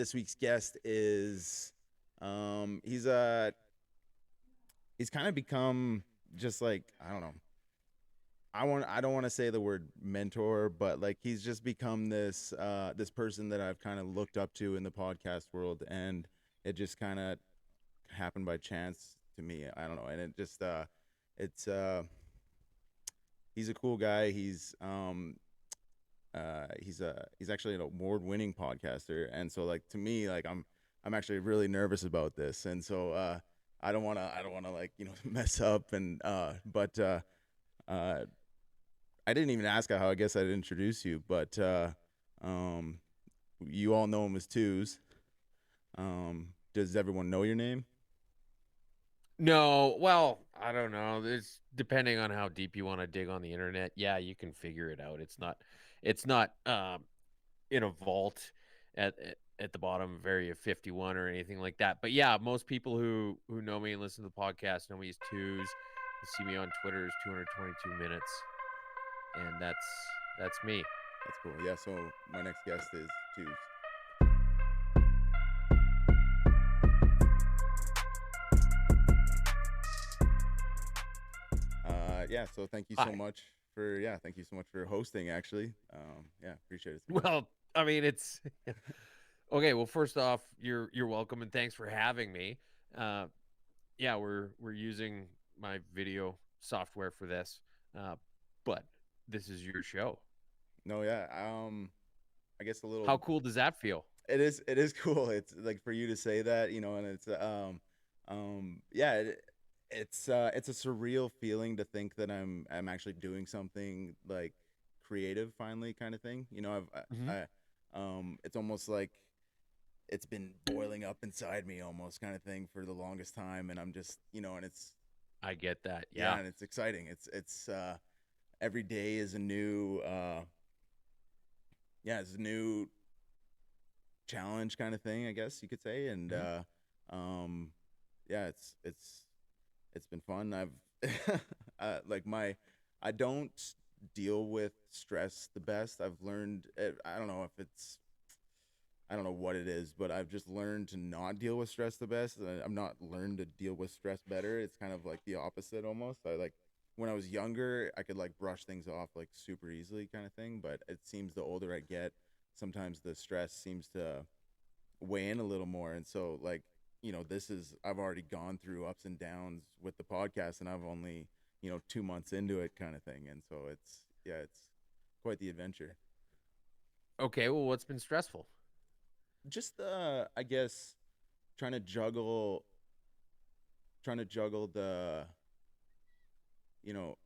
this week's guest is he's he's kind of become just like, I don't know. I don't want to say the word mentor, but like he's just become this person that I've kind of looked up to in the podcast world, and it just kind of happened by chance to me. I don't know, and it just it's he's a cool guy. He's actually an award-winning podcaster, and so like to me, like I'm actually really nervous about this, and so I don't want to like mess up, and uh I didn't even ask how I guess I'd introduce you, but um you all know him as 2's. Does everyone know your name? No, well, I don't know. It's depending on how deep you want to dig on the internet. Yeah, you can figure it out. It's not in a vault at the bottom of Area 51 or anything like that. But yeah, most people who know me and listen to the podcast know me as twos. You see me on Twitter as 222 minutes, and that's me. That's cool. Yeah. So my next guest is 2's. Yeah. So Hi. thank you so much for hosting. Actually, yeah, appreciate it so much. Well, I mean, it's okay. Well, first off, you're welcome and thanks for having me. Uh, yeah, we're using my video software for this, uh, but this is your show. No, yeah. I guess a little. How cool does that feel? It is cool. It's like for you to say that, and it's yeah, it's a surreal feeling to think that I'm actually doing something like creative finally, kind of thing. Mhm. It's almost like it's been boiling up inside me almost kind of thing for the longest time, and I'm just, and it's I get that. yeah, Yeah. and it's exciting. It's every day is a new yeah, it's a new challenge kind of thing, I guess you could say. And Mhm. um yeah, it's been fun. I've like my I don't deal with stress the best. I've learned I don't know if it's I don't know what it is, but I've just learned to not deal with stress the best. I'm not learned to deal with stress better. It's kind of like the opposite almost. I like when I was younger, I could like brush things off like super easily kind of thing, but it seems the older I get, sometimes the stress seems to weigh in a little more. And so like, this is I've already gone through ups and downs with the podcast, and I've only, 2 months into it kind of thing. And so it's quite the adventure. Okay. Well, what's been stressful? Just I guess trying to juggle the you know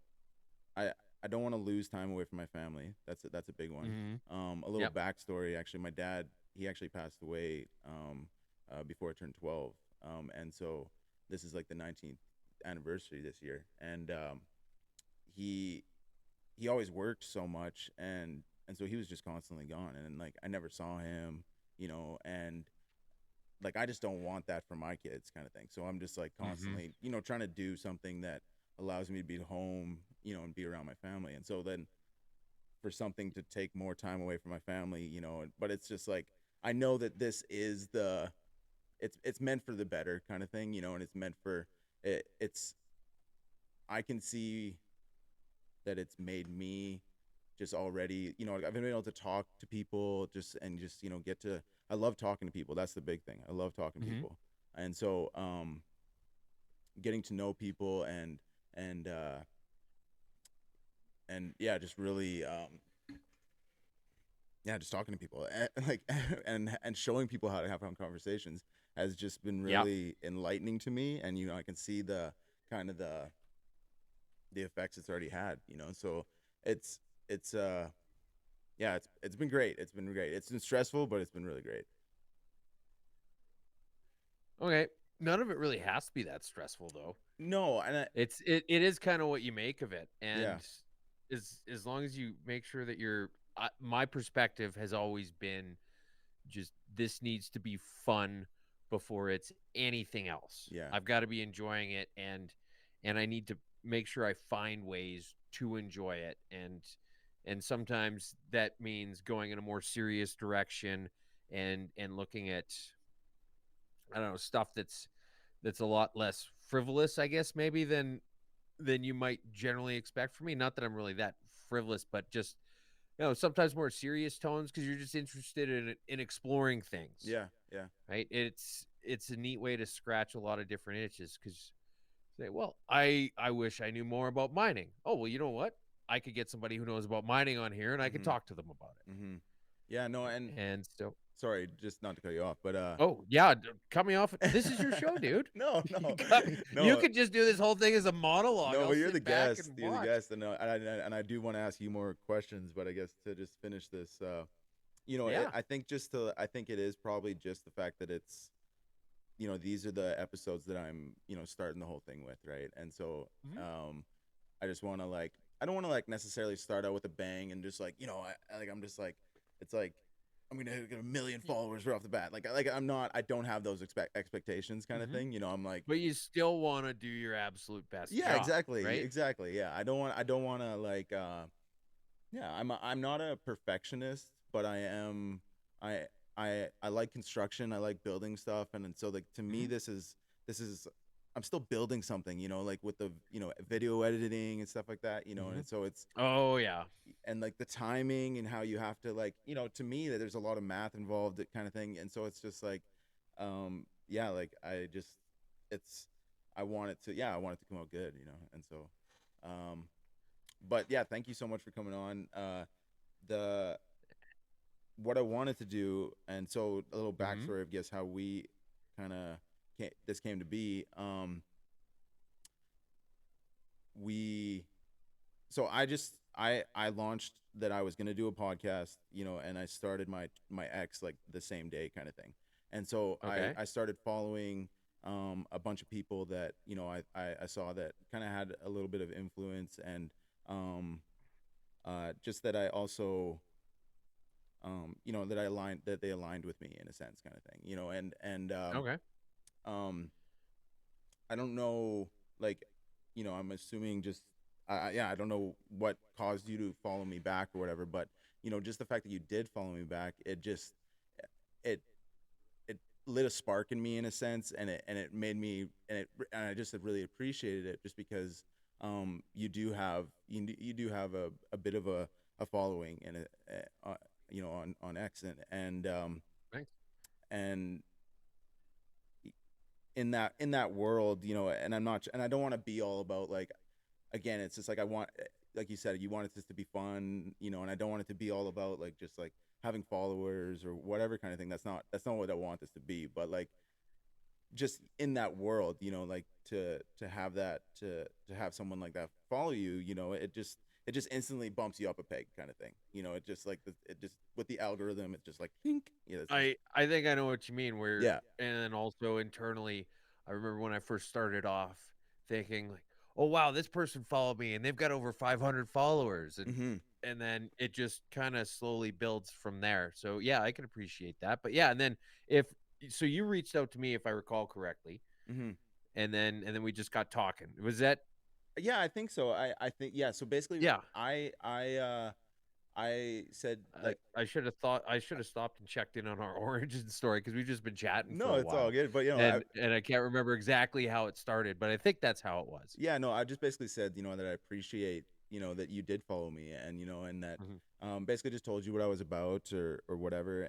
I I don't want to lose time away from my family. That's a big one. Mhm. A little Yep. backstory. Actually, my dad, he actually passed away before I turned 12. And so this is like the 19th anniversary this year. And he he always worked so much, and so he was just constantly gone, and like I never saw him, and like I just don't want that for my kids kind of thing. So I'm just like Mhm. constantly, trying to do something that allows me to be home, and be around my family. And so then for something to take more time away from my family, but it's just like I know that this is it's meant for the better kind of thing, and it's meant for it's I can see that it's made me just already, I've been able to talk to people just get to I love talking to people. That's the big thing. I love talking to Mhm. people. And so getting to know people and yeah, just really yeah, just talking to people and, like and showing people how to have fun conversations has just been Yep. really enlightening to me. And I can see the kind of the effects it's already had, so it's it's yeah, it's been great. It's been great. It's been stressful, but it's been really great. Okay. None of it really has to be that stressful, though. No, and It is kind of what you make of it, yeah, and as long as you make sure that you're. My perspective has always been just this needs to be fun before it's anything else. yeah, I've got to be enjoying it, and I need to make sure I find ways to enjoy it, and sometimes that means going in a more serious direction and looking at, I don't know, stuff that's a lot less frivolous, I guess, maybe than you might generally expect from me. Not that I'm really that frivolous, but just, sometimes more serious tones because you're just interested in exploring things, Yeah, yeah, right? It's a neat way to scratch a lot of different itches because say, well, I wish I knew more about mining. Oh, well, you know what? I could get somebody who knows about mining on here and I could mm-hmm, talk to them about mm-hmm. Yeah, no, it. and And so, sorry, just not to cut you off, but oh yeah, cut me off. This is your show, dude. no, You no, cut me. You no, could just do this whole thing as a monologue. no, I'll but you're the sit back guest. and You're the watch. guest, and I do want to ask you more questions, but I guess to just finish this, Yeah. I think it is probably just the fact that it's, these are the episodes that I'm, starting the whole thing with, right? And so, Mhm. I just want to like, I don't want to like necessarily start out with a bang and just like, I'm just like, it's like I'm gonna get a million Y- followers right off the bat. Like I'm not, I don't have those expectations kind of mhm. thing. I'm like, But you still want to do your absolute best yeah, job, exactly, right? exactly, yeah. I don't want to like, yeah, I'm not a perfectionist, but I am, I I like construction. I like building stuff, and so like to me, Mhm. this is I'm still building something, like with the video editing and stuff like that, Mhm. and so it's Oh yeah. and like the timing and how you have to like to me that there's a lot of math involved, that kind of thing, and so it's just like yeah, like I just it's I want it to come out good, and so um but yeah, thank you so much for coming on. The What I wanted to do, and so a little Mhm. backstory of guess how we kind of this came to be. We so I launched that I was gonna do a podcast, and I started my ex like the same day kind of thing, and so Okay. I started following a bunch of people that I saw that kind of had a little bit of influence, and um just that I also that they aligned with me in a sense, kind of thing, and Okay. um I don't know, like, I'm assuming just yeah, I don't know what caused you to follow me back or whatever, but just the fact that you did follow me back, it just it it lit a spark in me in a sense, and it made me, and I just really appreciated it, just because you do have a bit of a following, and on X, Thanks. and in that world, and I don't want to be all about like, again, it's just like I want, like you said, you want it just to be fun, and I don't want it to be all about like just like having followers or whatever kind of thing. That's not what I want this to be. But like, just in that world, like to have that to have someone like that follow you, it just instantly bumps you up a peg, kind of thing. It just like it just with the algorithm, it's just like pink. Yeah, it's just I think I know what you mean. Where yeah. and then also internally, I remember when I first started off thinking like, "Oh wow, this person followed me and they've got over 500 followers," Mm-hmm. and then it just kind of slowly builds from there. So yeah, I can appreciate that. But yeah, and then if so, you reached out to me if I recall correctly, Mm-hmm. and then we just got talking. Was that Yeah, I think so. I think, yeah. So basically, yeah? I said like, I should have stopped and checked in on our origin story because we've just been chatting for no, a it's all while, good. But and I can't remember exactly how it started, but I think that's how it was. yeah, no, I just basically said, that I appreciate, that you did follow me, and and that Mhm. basically just told you what I was about, or whatever,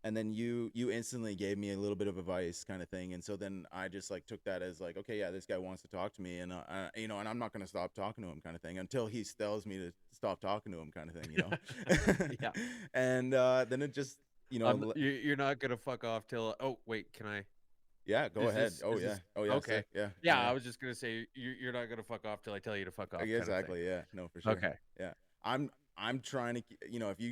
and then you instantly gave me a little bit of advice, kind of thing, and so then I just like took that as like, okay, yeah, this guy wants to talk to me, and and I'm not gonna stop talking to him, kind of thing, until he tells me to stop talking to him, kind of thing. Yeah, And then it just you're not gonna fuck off till. Oh wait, can I? yeah, go ahead. Oh Is yeah, this oh yeah, okay? sick, yeah, Yeah, yeah, I yeah. was just gonna say you're not gonna fuck off till I tell you to fuck off, kind of thing. Exactly, yeah, no, for sure, Okay, yeah. I'm trying to,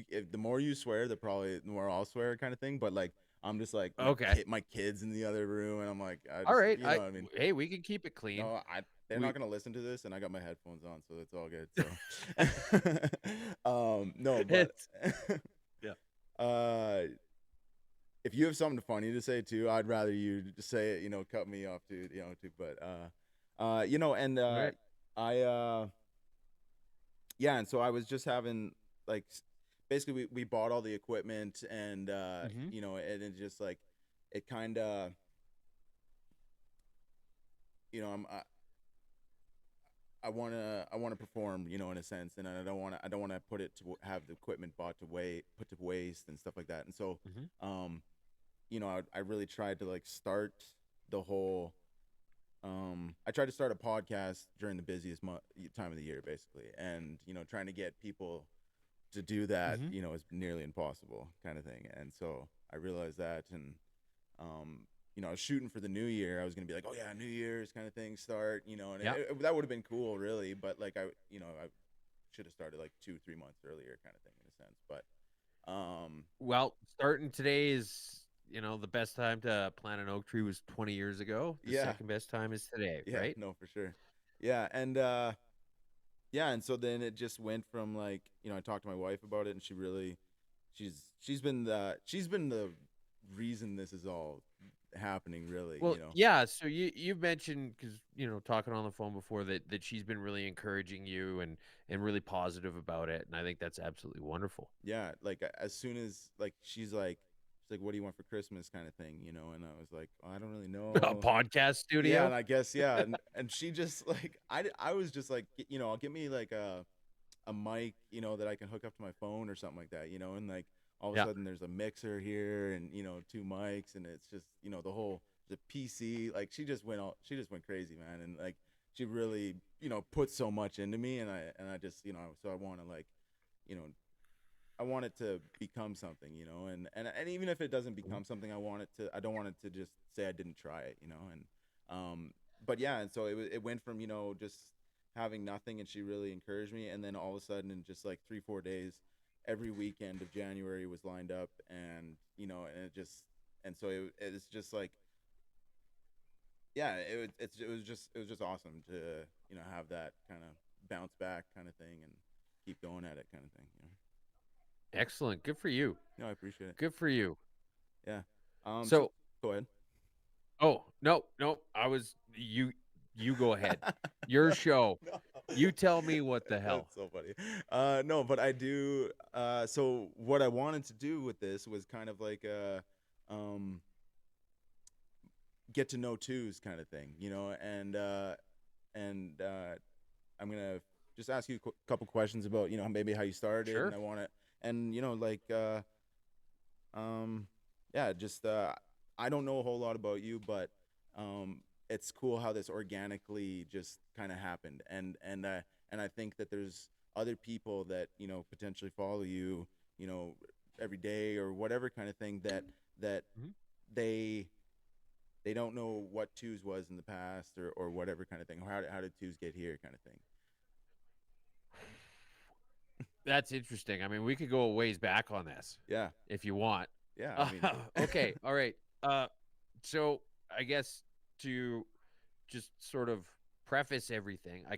if the more you swear, the more I'll swear, kind of thing. But like, I'm just like, okay, my kids in the other room, and I'm like, I all just, right. what I mean. Hey, we can keep it clean. No, they're not We gonna listen to this, and I got my headphones on, so it's all good. So, no, but it's yeah. uh, if you have something funny to say too, I'd rather you just say it. Cut me off too. Too. But and All right. I yeah, and so I was just having like basically we bought all the equipment, and Mhm. and it just like it kind of, I want to perform, in a sense, and I don't want to put it to have the equipment put to waste and stuff like that. And so, Mhm. um, I really tried to like start the whole. I tried to start a podcast during the busiest time of the year, basically, and trying to get people to do that, Mhm. is nearly impossible, kind of thing. And so I realized that, and um, I was shooting for the new year. I was gonna be like, oh yeah, New Year's kind of thing, start, and Yeah. that would have been cool, really. But like I should have started like 2 3 months earlier, kind of thing, in a sense. But Well, starting today is, the best time to plant an oak tree was 20 years ago. The yeah, second best time is today, yeah, right? no, for sure, yeah, and yeah, and so then it just went from like, I talked to my wife about it, and she's been the reason this is all happening, really. Well, yeah, so you mentioned, because talking on the phone before, that she's been really encouraging you and really positive about it, and I think that's absolutely wonderful. Yeah, like as soon as like she's like, what do you want for Christmas, kind of thing, and I was like, oh, I don't really A know. podcast Yeah, studio? and I guess, yeah, and she just like, I was just like, I'll give me like a mic, that I can hook up to my phone or something like that, and like all of a Yeah. sudden there's a mixer here, and two mics, and it's just, the PC. Like she just went crazy, man, and like she really, put so much into me, and I just, so I want to like, you know I want it to become something, and even if it doesn't Mhm. become something, I don't want it to just say I didn't try it, and but yeah, and so it went from, just having nothing, and she really encouraged me, and then all of a sudden, in just like 3 4 days, every weekend of January was lined up, and and and so it's just like, yeah, it was just awesome to, have that kind of bounce back kind of thing, and keep going at it, kind of thing. Excellent. Good for you. No, I appreciate it. Good for you. Yeah. So So, go ahead. oh, no, no, you go ahead. Your No, show. no. You tell me what the hell. That's so funny. No, but I do. So what I wanted to do with this was kind of like a, um, get to know 2's kind of thing, and I'm gonna just ask you a couple questions about, maybe how you started, and Sure. I want to, and like, Um, yeah, just I don't know a whole lot about you, but it's cool how this organically just kind of happened, and I think that there's other people that, potentially follow you, you know, every day or whatever kind of thing, that Mhm. they they don't know what 2's was in the past, or whatever kind of thing, or how did 2's get here, kind of thing. That's interesting. I mean, we could go a ways back on this Yeah, if you want. yeah. I mean, Okay. All right. So I guess to just sort of preface everything, I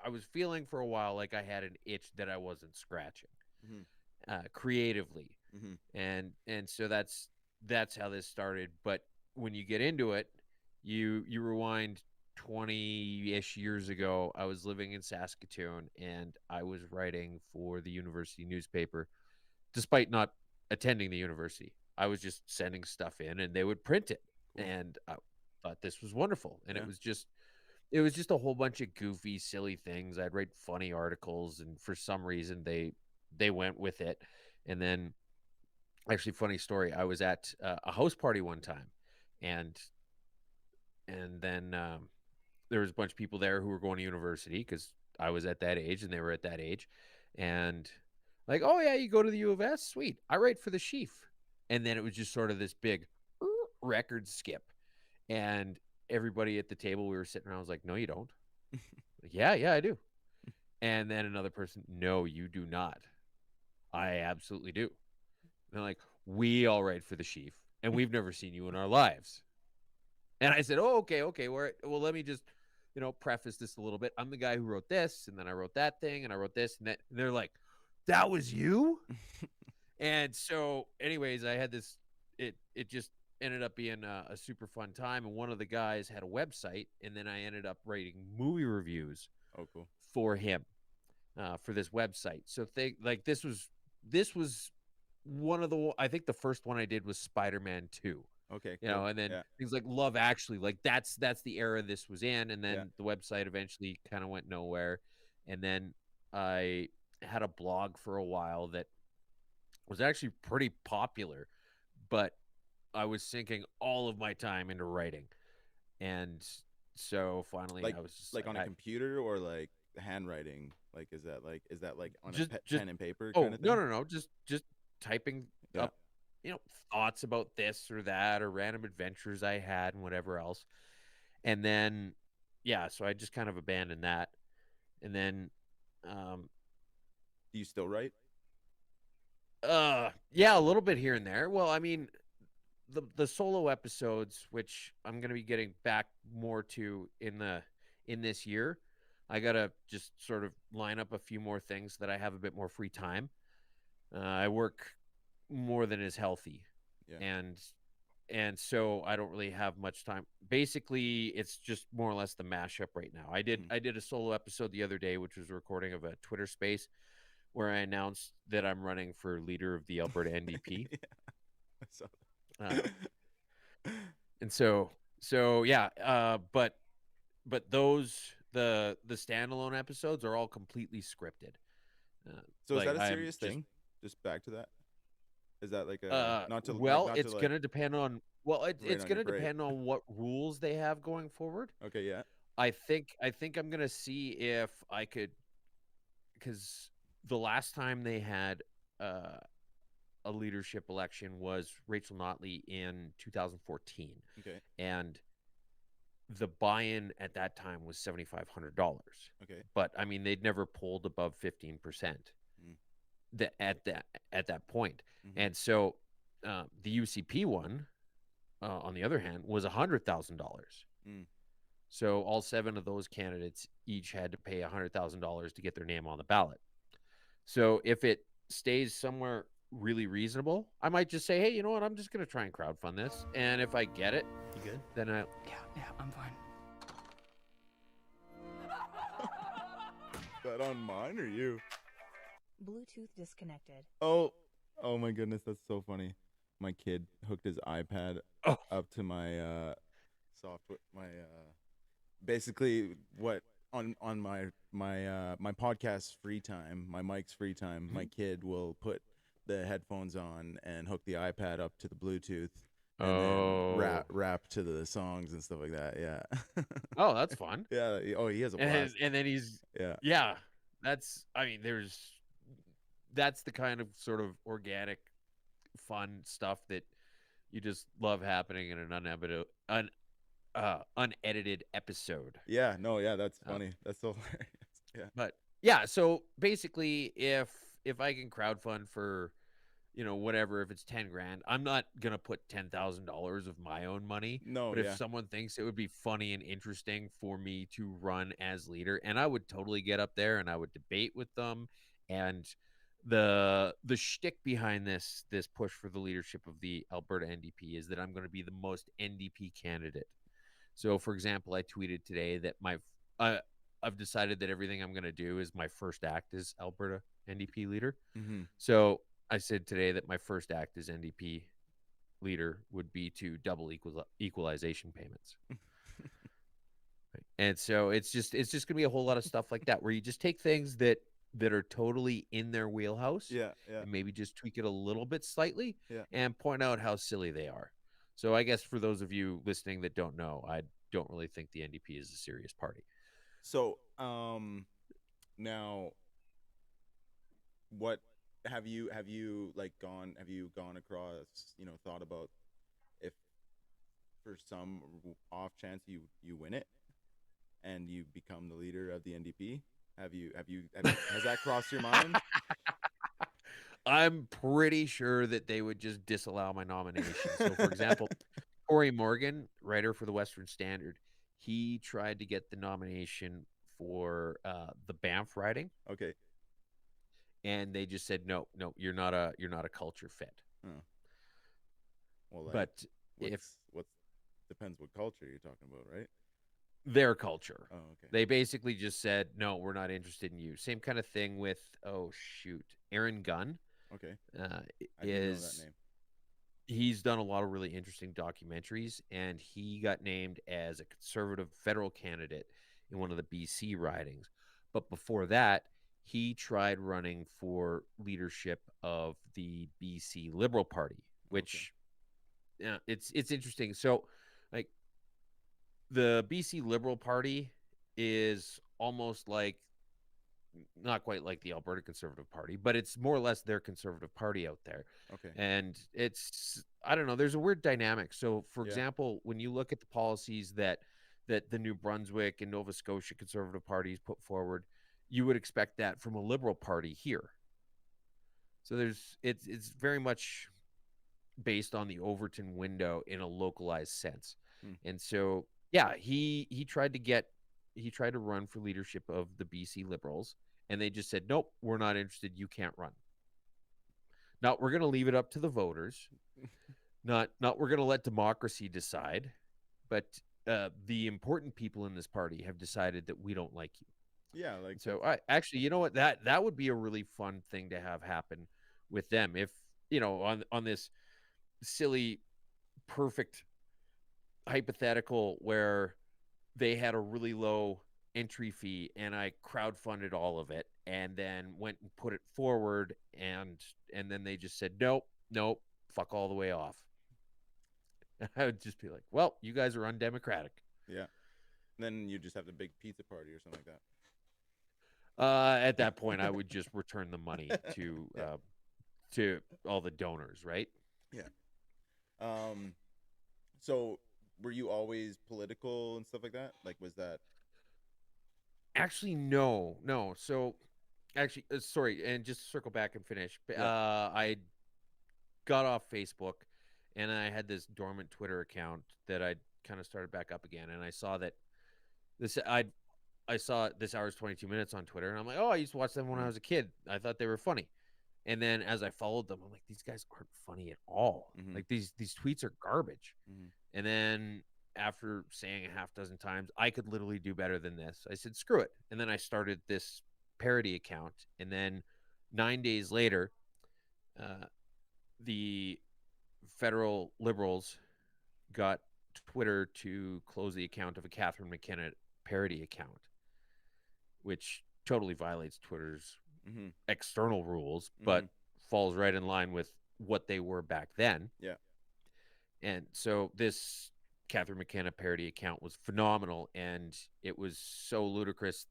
was feeling for a while like I had an itch that I wasn't scratching hmm creatively, hmm and so that's how this started. But when you get into it, you rewind 20-ish years ago. I was living in Saskatoon, and I was writing for the university newspaper, despite not attending the university. I was just sending stuff in, and they would print it, cool. and I thought this was wonderful. And Yeah, it was just a whole bunch of goofy, silly things. I'd write funny articles, and for some reason they went with it. And then, actually, funny story. I was at a house party one time, and then there was a bunch of people there who were going to university, because I was at that age and they were at that age, and like, oh yeah, you go to the U of S, sweet. I write for the Sheaf, and then it was just sort of this big record skip, and everybody at the table we were sitting around was like, no, you don't. Like, yeah, yeah, I do. And then another person, no, you do not. I absolutely do. And they're like, we all write for the Sheaf, and we've never seen you in our lives. And I said, oh, okay, okay. Well, let me just, preface this a little bit. I'm the guy who wrote this, and then I wrote that thing, and I wrote this, and that. And they're like, that was you? And so, anyways, I had this. It just ended up being a super fun time. And one of the guys had a website, and then I ended up writing movie reviews oh, cool. for him, for this website. So, this was this was one of the I think the first one I did was Spider-Man 2. Okay, You know, cool. and then Yeah, things like Love Actually, like that's the era this was in, and yeah. then the website eventually kind of went nowhere. And then I had a blog for a while that was actually pretty popular, but I was sinking all of my time into writing. And so finally Like I was just like like on a I computer or like handwriting? Like is that like on a just pen and paper kind oh, of no, thing? no, no, just typing Yeah. up, thoughts about this or that or random adventures I had and whatever else. And then yeah, so I just kind of abandoned that. And then um Do you still write? yeah, a little bit here and there. Well, I mean, the solo episodes, which I'm going to be getting back more to in this year, I got to just sort of line up a few more things that I have a bit more free time. I work more than is healthy, Yeah. and so I don't really have much time. Basically, it's just more or less the mashup right now. Hmm. I did a solo episode the other day, which was a recording of a Twitter space where I announced that I'm running for leader of the Alberta NDP. Yeah. I saw Uh, that. and so yeah, but those the standalone episodes are all completely scripted. Uh, So is like that a I'm serious just thing? Just back to that. Is that like a well, not to it's like gonna depend on rain it's on your gonna parade? depend on what rules they have going forward. Okay, yeah. I think I'm gonna see if I could, because the last time they had uh, a leadership election was Rachel Notley in 2014, Okay. and the buy-in at that time was $7,500. Okay. But I mean, they'd never polled above 15% Mm. that at that point. Mm-hmm. And so the UCP one, on the other hand, was $100,000. Mm. So all seven of those candidates each had to pay $100,000 to get their name on the ballot. So if it stays somewhere really reasonable, I might just say, hey, you know what? I'm just going to try and crowdfund this. And if I get it, You good? then I, Yeah, I'm fine. Is that on mine or you? Bluetooth disconnected. Oh, oh my goodness, that's so funny. My kid hooked his iPad oh, up to my software, my basically what on my podcast free time, my mic's free time. My kid will put the headphones on and hook the iPad up to the Bluetooth, and then oh, rap to the songs and stuff like that. Yeah, oh, that's fun. yeah. Oh, he has a blast. And then he's, Yeah, yeah, I mean, that's the kind of sort of organic, fun stuff that you just love happening in an unedited episode. yeah. No, yeah. That's Uh, funny. That's so hilarious. Yeah. but yeah, so basically, if I can crowdfund for whatever, if it's 10 grand, I'm not gonna put $10,000 of my own money. No, But if yeah. someone thinks it would be funny and interesting for me to run as leader, and I would totally get up there and I would debate with them. And the shtick behind this push for the leadership of the Alberta NDP is that I'm going to be the most NDP candidate. So, for example, I tweeted today that I've decided that everything I'm going to do is my first act as Alberta NDP leader. Mm-hmm. So I said today that my first act as NDP leader would be to double equalization payments. And so it's just going to be a whole lot of stuff like that, where you just take things that are totally in their wheelhouse Yeah, yeah, and maybe just tweak it a little bit slightly yeah. and point out how silly they are. So I guess for those of you listening that don't know, I don't really think the NDP is a serious party. So, now, what have you gone across, thought about if for some off chance you win it and you become the leader of the NDP? Has that crossed your mind? I'm pretty sure that they would just disallow my nomination. So, for example, Corey Morgan, writer for the Western Standard, he tried to get the nomination for the Banff riding, Okay. and they just said no, no, you're not a culture fit. Huh. Well, like, But if what's depends what culture you're talking about, right? their culture, Oh, okay. they basically just said no, we're not interested in you. Same kind of thing with, oh shoot, Aaron Gunn. Okay. I do know that is name. he's done a lot of really interesting documentaries, and he got named as a conservative federal candidate in one of the BC ridings. But before that, he tried running for leadership of the BC Liberal Party, Okay. which it's interesting. So, like the BC Liberal Party is almost like not quite like the Alberta Conservative Party, but it's more or less their conservative party out there. Okay. And it's I don't know, there's a weird dynamic. So for Yeah. example, when you look at the policies that the New Brunswick and Nova Scotia conservative parties put forward, you would expect that from a liberal party here. So it's very much based on the Overton window in a localized sense. Hmm. And so yeah, he tried to run for leadership of the BC Liberals, and they just said, "Nope, we're not interested. You can't run." Now we're going to leave it up to the voters. Not we're going to let democracy decide, but the important people in this party have decided that we don't like you. Yeah, like And that's so I actually, you know what, that would be a really fun thing to have happen with them if on this silly perfect hypothetical where they had a really low entry fee and I crowdfunded all of it and then went and put it forward and then they just said nope, nope, fuck all the way off. I would just be like, well, you guys are undemocratic. yeah. Then you just have the big pizza party or something like At that point, I would just return the money that. Yeah. to all the donors, right? Yeah. Um. So, were you always political and stuff like that? Like, was that? Actually, no, no. So, actually, sorry, and just to circle back and finish. Yeah. I got off Facebook, and I had this dormant Twitter account that I kind of started back up again, and I saw that this I saw this hour's 22 minutes on Twitter, and I'm like, oh, I used to watch them when I Mm-hmm. was a kid. I thought they were funny. And then as I followed them, I'm like, these guys aren't funny at all. Mm-hmm. Like these tweets are garbage. Mm-hmm. And then after saying a half dozen times, I could literally do better than this. I said, screw it. And then I started this parody account. And then 9 days later, uh, the federal liberals got Twitter to close the account of a Catherine McKenna parody account, which totally violates Twitter's Mm-hmm. external rules, Mm-hmm. but falls right in line with what they were back then. Yeah. And so this Catherine McKenna parody account was phenomenal, and it was so ludicrous,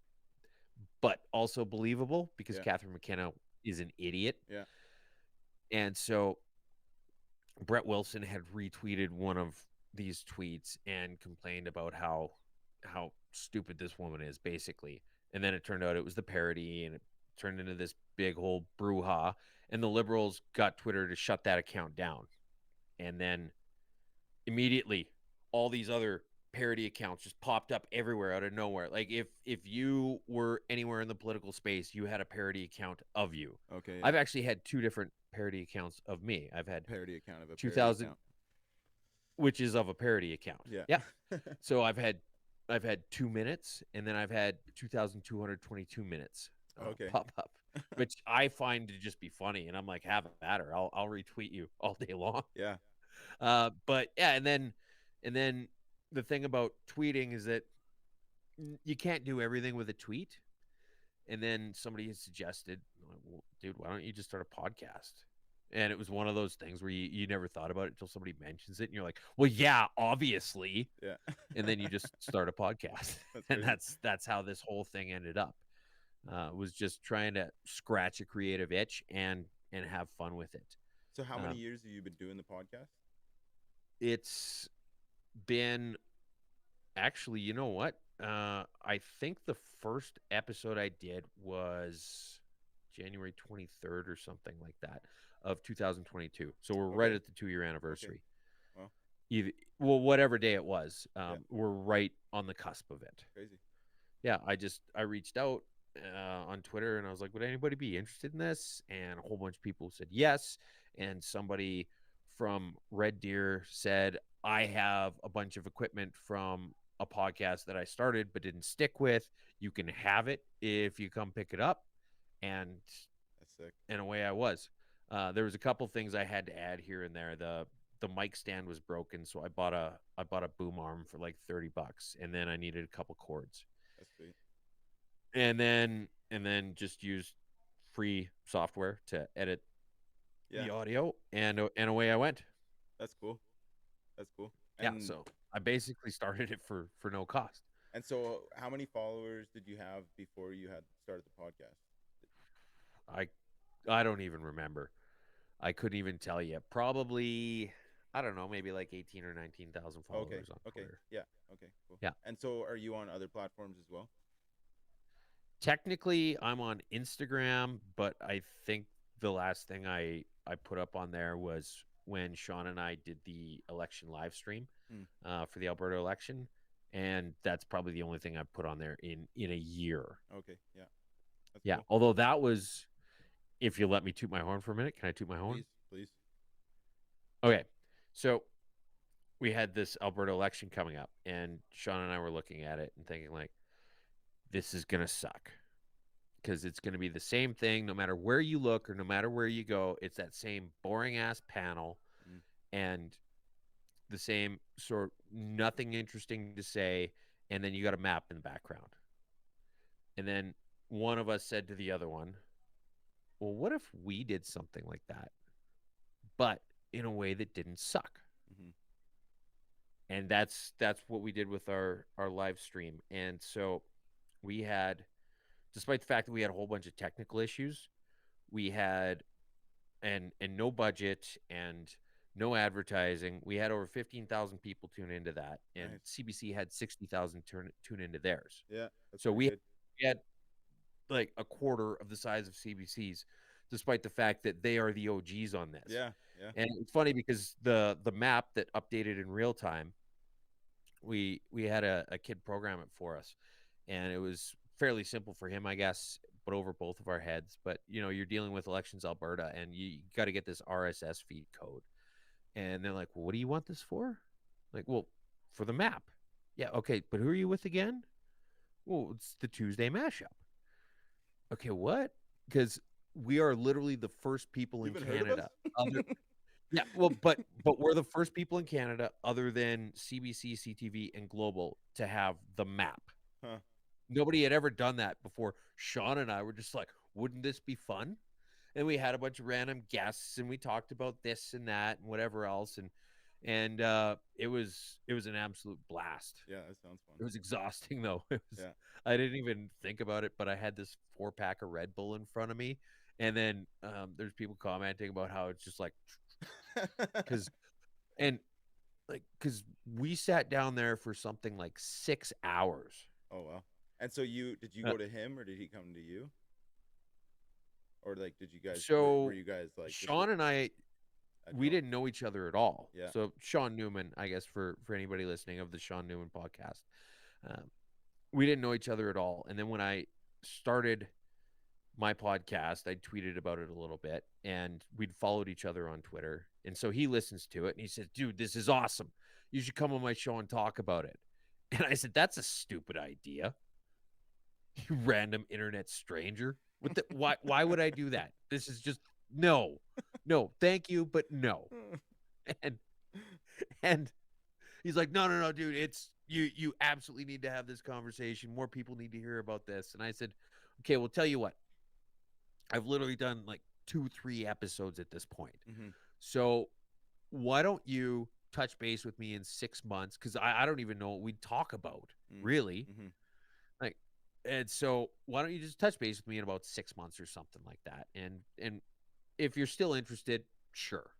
but also believable because Yeah. Catherine McKenna is an idiot. Yeah. And so Brett Wilson had retweeted one of these tweets and complained about how stupid this woman is, basically. And then it turned out it was the parody, and it turned into this big whole brouhaha. And the liberals got Twitter to shut that account down. And then immediately, all these other parody accounts just popped up everywhere out of nowhere. Like if you were anywhere in the political space, you had a parody account of you. Okay. Yeah. I've actually had two different parody accounts of me. I've had Parody account of a parody 2000, account. which is of a parody account. Yeah. Yeah. So I've had 2 minutes, and then I've had 2,222 minutes Okay. pop up, which I find to just be funny. And I'm like, have at her. I'll retweet you all day long. Yeah. But yeah, and then the thing about tweeting is that you can't do everything with a tweet. And then somebody has suggested, well, dude, why don't you just start a podcast? And it was one of those things where you never thought about it until somebody mentions it, and you're like, well, yeah, obviously. Yeah. And then you just start a podcast, That's and crazy. that's how this whole thing ended up. Was just trying to scratch a creative itch and have fun with it. So, how many Um, years have you been doing the podcast? it's been actually, you know what? I think the first episode I did was January 23rd or something like that of 2022. So we're right Okay. at the 2 year Okay. anniversary. Well, Either, well, whatever day it was, yeah. we're right on the cusp of it. Crazy. Yeah, I reached out on Twitter and I was like, would anybody be interested in this? And a whole bunch of people said yes. And somebody from Red Deer said, I have a bunch of equipment from a podcast that I started but didn't stick with. You can have it if you come pick it up. And That's sick. and away I was. There was a couple things I had to add here and there. The mic stand was broken, so I bought a boom arm for like $30, and then I needed a couple cords, That's sweet. and then just used free software to edit Yeah, the audio, and away I went. that's cool. That's cool. Yeah, so I basically started it for no cost. And so, how many followers did you have before you had started the podcast? I I don't even remember. I couldn't even tell you. Probably, I don't know, maybe like 18 or 19,000 Okay, followers on okay, Twitter. yeah, okay, cool. Yeah. And so, are you on other platforms as well? Technically, I'm on Instagram, but I think the last thing I put up on there was when Shaun and I did the election live stream Hmm. for the Alberta election, and that's probably the only thing I've put on there in a year. Okay, yeah, that's Yeah, cool. although that was, if you let me toot my horn for a minute, can I toot my horn? Please, please. Okay, so we had this Alberta election coming up, and Shaun and I were looking at it and thinking like, this is gonna suck because it's gonna be the same thing no matter where you look or no matter where you go. It's that same boring ass panel Mm. and the same sort, nothing interesting to say, and then you got a map in the background. And then one of us said to the other one, "Well, what if we did something like that, but in a way that didn't suck?" Mm-hmm. And that's what we did with our live stream. And so we had, despite the fact that we had a whole bunch of technical issues, we had and no budget and no advertising. We had over 15,000 people tune into that, and Nice. CBC had 60,000 tune into theirs. Yeah, that's So pretty good. we had like a quarter of the size of CBC's, despite the fact that they are the OGs on this. Yeah, yeah. And it's funny because the map that updated in real time, we had a kid program it for us, and it was fairly simple for him, I guess, but over both of our heads. But you're dealing with Elections Alberta, and you got to get this RSS feed code. And they're like, "Well, what do you want this for?" Like, "Well, for the map." "Yeah, okay, but who are you with again?" "Well, it's the Tuesday mashup." "Okay, what?" Because we are literally the first people You in even heard of us? Canada. Yeah, well, but we're the first people in Canada, other than CBC, CTV, and Global, to have the map. Huh. Nobody had ever done that before. Shaun and I were just like, "Wouldn't this be fun?" And we had a bunch of random guests, and we talked about this and that and whatever else, and it was an absolute blast. Yeah, that sounds fun. It was exhausting though. Yeah. I didn't even think about it, but I had this 4-pack of Red Bull in front of me, and then there's people commenting about how it's just like, because and because we sat down there for something like 6 hours. Oh wow. And so did you Uh, go to him or did he come to you? Or like did you guys were so you guys like just Shaun and I, at we home? didn't know each other at all. Yeah. So Shaun Newman, I guess for anybody listening of the Shaun Newman podcast, um, we didn't know each other at all. And then when I started my podcast, I tweeted about it a little bit, and we'd followed each other on Twitter. And so he listens to it and he says, "Dude, this is awesome. You should come on my show and talk about it." And I said, "That's a stupid idea. You random internet stranger. Why would I do that? This is just no. No, thank you, but no." And and he's like, "No, no, no, dude, it's you absolutely need to have this conversation. More people need to hear about this." And I said, "Okay, well, tell you what. I've literally done like 2, 3 episodes at this point. Mm-hmm. So why don't you touch base with me in 6 months? Because I don't even know what we'd talk about, really. Mm-hmm. Like, and so why don't you just touch base with me in about 6 months or something like that? And if you're still interested, sure."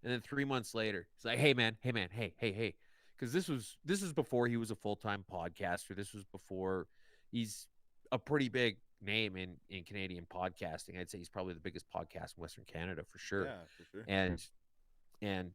And then 3 months later, he's like, hey man, hey," because this was before he was a full-time podcaster. This was before he's a pretty big name in Canadian podcasting. I'd say he's probably the biggest podcast in Western Canada for sure. Yeah, for sure. And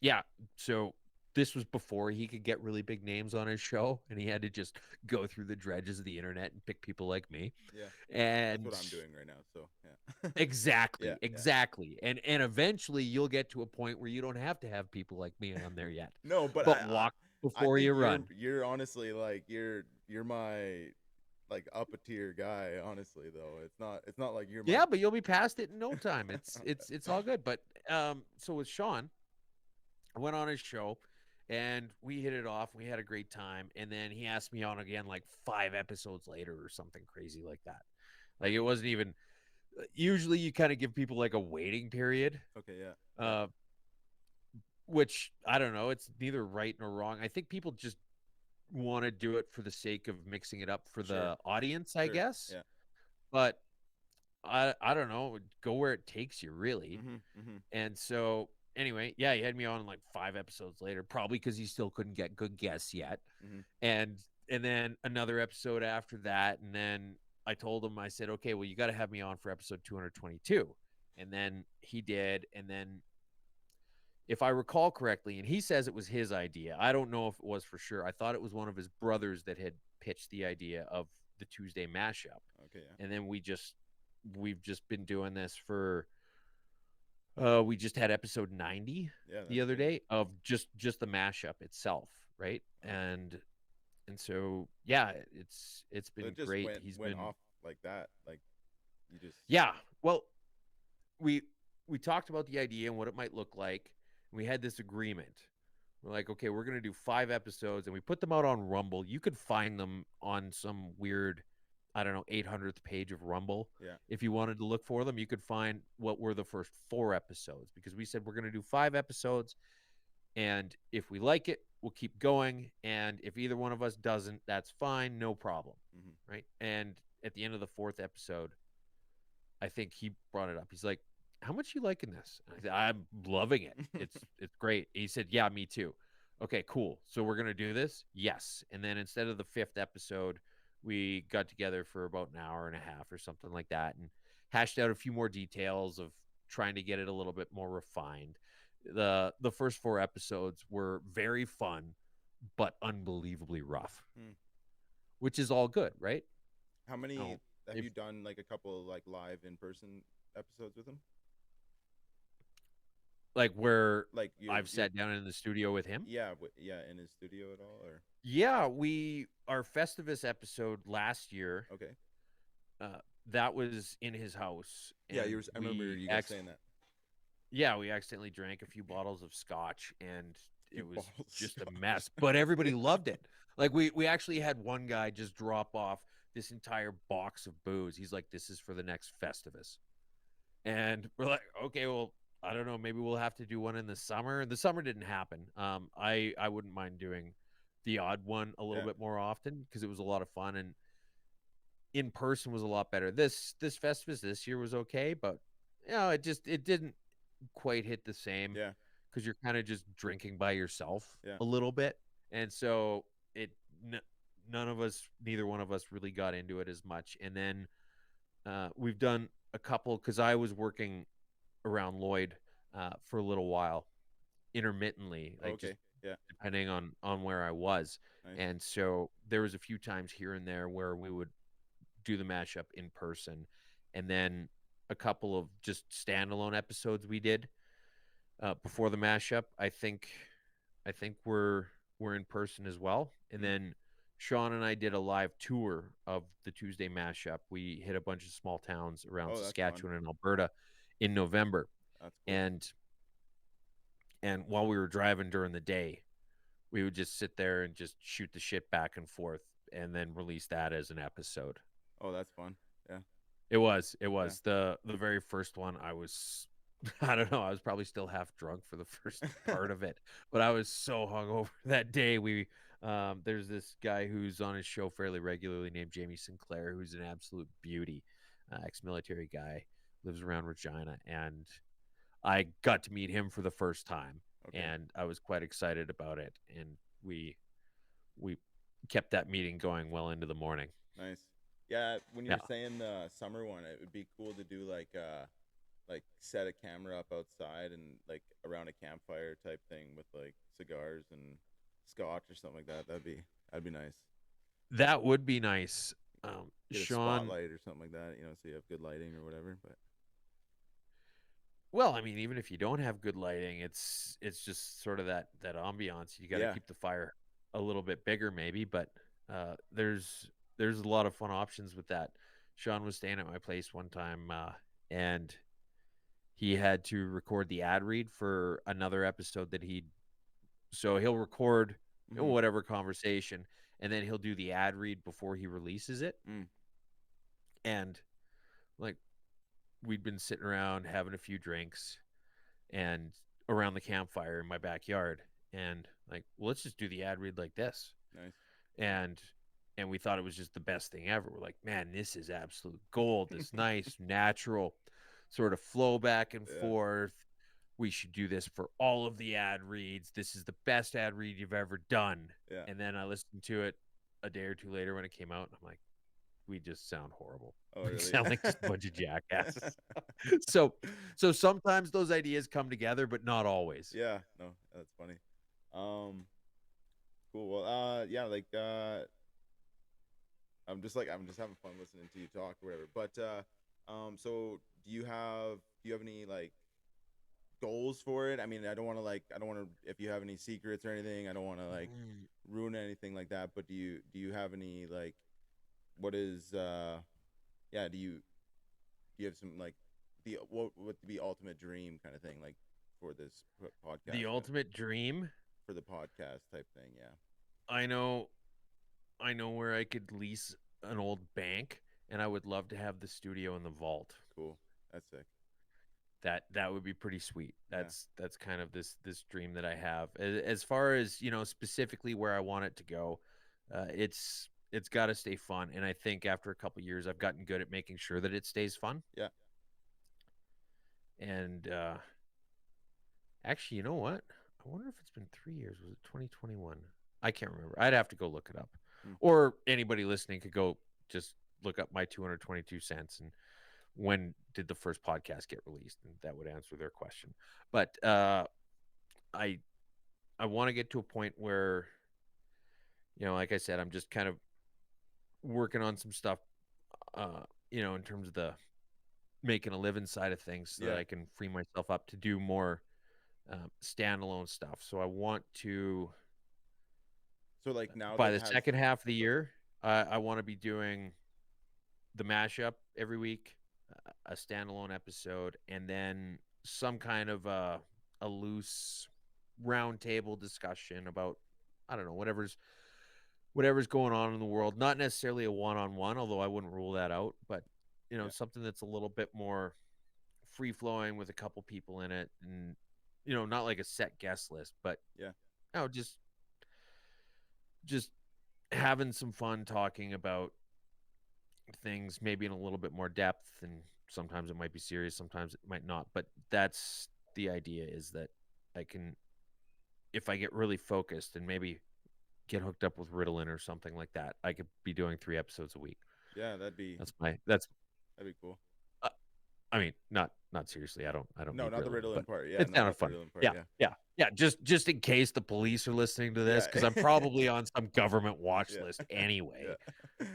yeah, so this was before he could get really big names on his show, and he had to just go through the dredges of the internet and pick people like me. Yeah. And That's what I'm doing right now. So yeah. exactly, Yeah, yeah. exactly. And eventually you'll get to a point where you don't have to have people like me on there yet. No, but But walk I before think you run. you're honestly like you're my like up a tier guy, honestly. Though it's not like you're my. Yeah, but you'll be past it in no time. It's all good. But so with Shaun, I went on his show and we hit it off. We had a great time. And then he asked me on again like 5 episodes later or something crazy like that. Like it wasn't even usually you kind of give people like a waiting period. Okay, yeah, yeah, Uh which I don't know, it's neither right nor wrong. I think people just want to do it for the sake of mixing it up for sure, the audience, I sure, guess. yeah. But I don't know, go where it takes you really. Mhm, mhm. And so anyway, yeah, he had me on like 5 episodes later, probably because he still couldn't get good guests yet. Mhm. And then another episode after that, and then I told him, I said, okay, well, you got to have me on for episode 222. And then he did, and then if I recall correctly, and he says it was his idea. I don't know if it was for sure. I thought it was one of his brothers that had pitched the idea of the Tuesday mashup. Okay, yeah, And then we've just been doing this for we just had episode 90 yeah. the That's other cool. day of just the mashup itself, right? Okay. And so yeah, it's So been it just great. went He's went been off like that. Like you just. yeah. Well, we we talked about the idea and what it might look like. We had this agreement. We're like, okay, we're gonna do 5 episodes, and we put them out on Rumble. You could find them on some weird, I don't know, 800th page of Rumble. Yeah. If you wanted to look for them, you could find what were the first 4 episodes because we said we're gonna do 5 episodes, and if we like it, we'll keep going. And if either one of us doesn't, that's fine, no problem, Mhm. right? And at the end of the fourth episode, I think he brought it up. He's like, "How much you liking this?" And I said, "I'm loving it. It's great." He said, "Yeah, me too." Okay, cool. So we're gonna do this? Yes. And then instead of the fifth episode, we got together for about an hour and a half or something like that, and hashed out a few more details of trying to get it a little bit more refined. The first 4 episodes were very fun, but unbelievably rough, Hmm. which is all good, right? How many Oh, have if you done? Like a couple like live in person episodes with him? like where Like I've you're sat down in the studio with him. yeah, yeah, in his studio at all or Yeah, we our Festivus episode last year, okay. uh, that was in his house, Yeah, and I remember you guys saying that. we accidentally drank a few bottles of scotch, and You it was balls just a scotch. mess. But everybody loved it. Like we actually had one guy just drop off this entire box of booze. He's like, "This is for the next Festivus," and we're like, "Okay, well." I don't know. Maybe we'll have to do one in the summer. The summer didn't happen. I wouldn't mind doing the odd one a little Yeah. bit more often because it was a lot of fun and in person was a lot better. This Festivus this year was okay, but it didn't quite hit the same Yeah. because you're kind of just drinking by yourself Yeah. a little bit, and so it n- none of us, neither one of us, really got into it as much. And then we've done a couple because I was working around Lloyd for a little while intermittently, Oh, like just okay. Yeah. depending on where I was. Nice. And so there was a few times here and there where we would do the mashup in person, and then a couple of just standalone episodes we did before the mashup. I think we're in person as well. And Mm. then Shaun and I did a live tour of the Tuesday mashup. We hit a bunch of small towns around Oh, that's fun. Saskatchewan and Alberta in November. That's cool. And while we were driving during the day, we would just sit there and just shoot the shit back and forth and then release that as an episode. Oh, that's fun. Yeah. It Yeah. was the very first one. I was I don't know, I was probably still half drunk for the first part of it, but I was so hungover that day. There's this guy who's on his show fairly regularly named Jamie Sinclair, who's an absolute beauty, ex-military guy, lives around Regina, and I got to meet him for the first time, Okay. and I was quite excited about it. And we kept that meeting going well into the morning. Nice. Yeah, when you Yeah, were saying the summer one, it would be cool to do like set a camera up outside and like around a campfire type thing with like cigars and scotch or something like that. That'd be nice. that would be nice. Get a Shaun, spotlight or something like that, so you have good lighting or whatever. But well, I mean, even if you don't have good lighting, it's just sort of that ambiance. You got to yeah, keep the fire a little bit bigger, maybe, but there's there's a lot of fun options with that. Shaun was staying at my place one time, and he had to record the ad read for another episode that so he'll record Mm-hmm. whatever conversation, and then he'll do the ad read before he releases it. Mm. And like, we'd been sitting around having a few drinks and around the campfire in my backyard, and like, well, let's just do the ad read like this. Nice. and and we thought it was just the best thing ever. We're like, man, this is absolute gold. This nice natural sort of flow back and Yeah. forth. We should do this for all of the ad reads. This is the best ad read you've ever done. Yeah. And then I listened to it a day or two later when it came out, and I'm like, we just sound horrible. Oh, We really? sound like just a bunch of jackasses. so sometimes those ideas come together, but not always. Yeah. No, that's funny. Cool. Well, yeah, like I'm just having fun listening to you talk or whatever. But so do you have any like goals for it? I mean, I don't want to if you have any secrets or anything, I don't want to like ruin anything like that, but do you have any like what is yeah, do you have some like what would be ultimate dream kind of thing like for this podcast? The ultimate dream for the podcast type thing, yeah. I know where I could lease an old bank, and I would love to have the studio in the vault. Cool. That's sick. That would be pretty sweet. That's kind of this dream that I have. As far as, specifically where I want it to go, it's got to stay fun, and I think after a couple years I've gotten good at making sure that it stays fun. Yeah. And actually, you know what? I wonder if it's been 3 years. Was it 2021? I can't remember. I'd have to go look it up. Or anybody listening could go just look up my 222 cents and when did the first podcast get released, and that would answer their question. But I want to get to a point where, like I said, I'm just kind of working on some stuff, in terms of the making a living side of things, so that I can free myself up to do more standalone stuff. So I want to. So like now by the second half of the year, I want to be doing the mashup every week, a standalone episode, and then some kind of a loose roundtable discussion about, I don't know, whatever's going on in the world. Not necessarily a one-on-one, although I wouldn't rule that out, but something that's a little bit more free flowing with a couple people in it, and not like a set guest list, but just having some fun talking about things, maybe in a little bit more depth, and sometimes it might be serious, sometimes it might not, but that's the idea, is that I can, if I get really focused and maybe get hooked up with Ritalin or something like that, I could be doing 3 episodes a week. Yeah, that'd be cool. I mean, not seriously. I don't. No, not the Ritalin part. Yeah, it's kind of fun. Yeah. Just in case the police are listening to this, because I'm probably on some government watch list anyway. Yeah.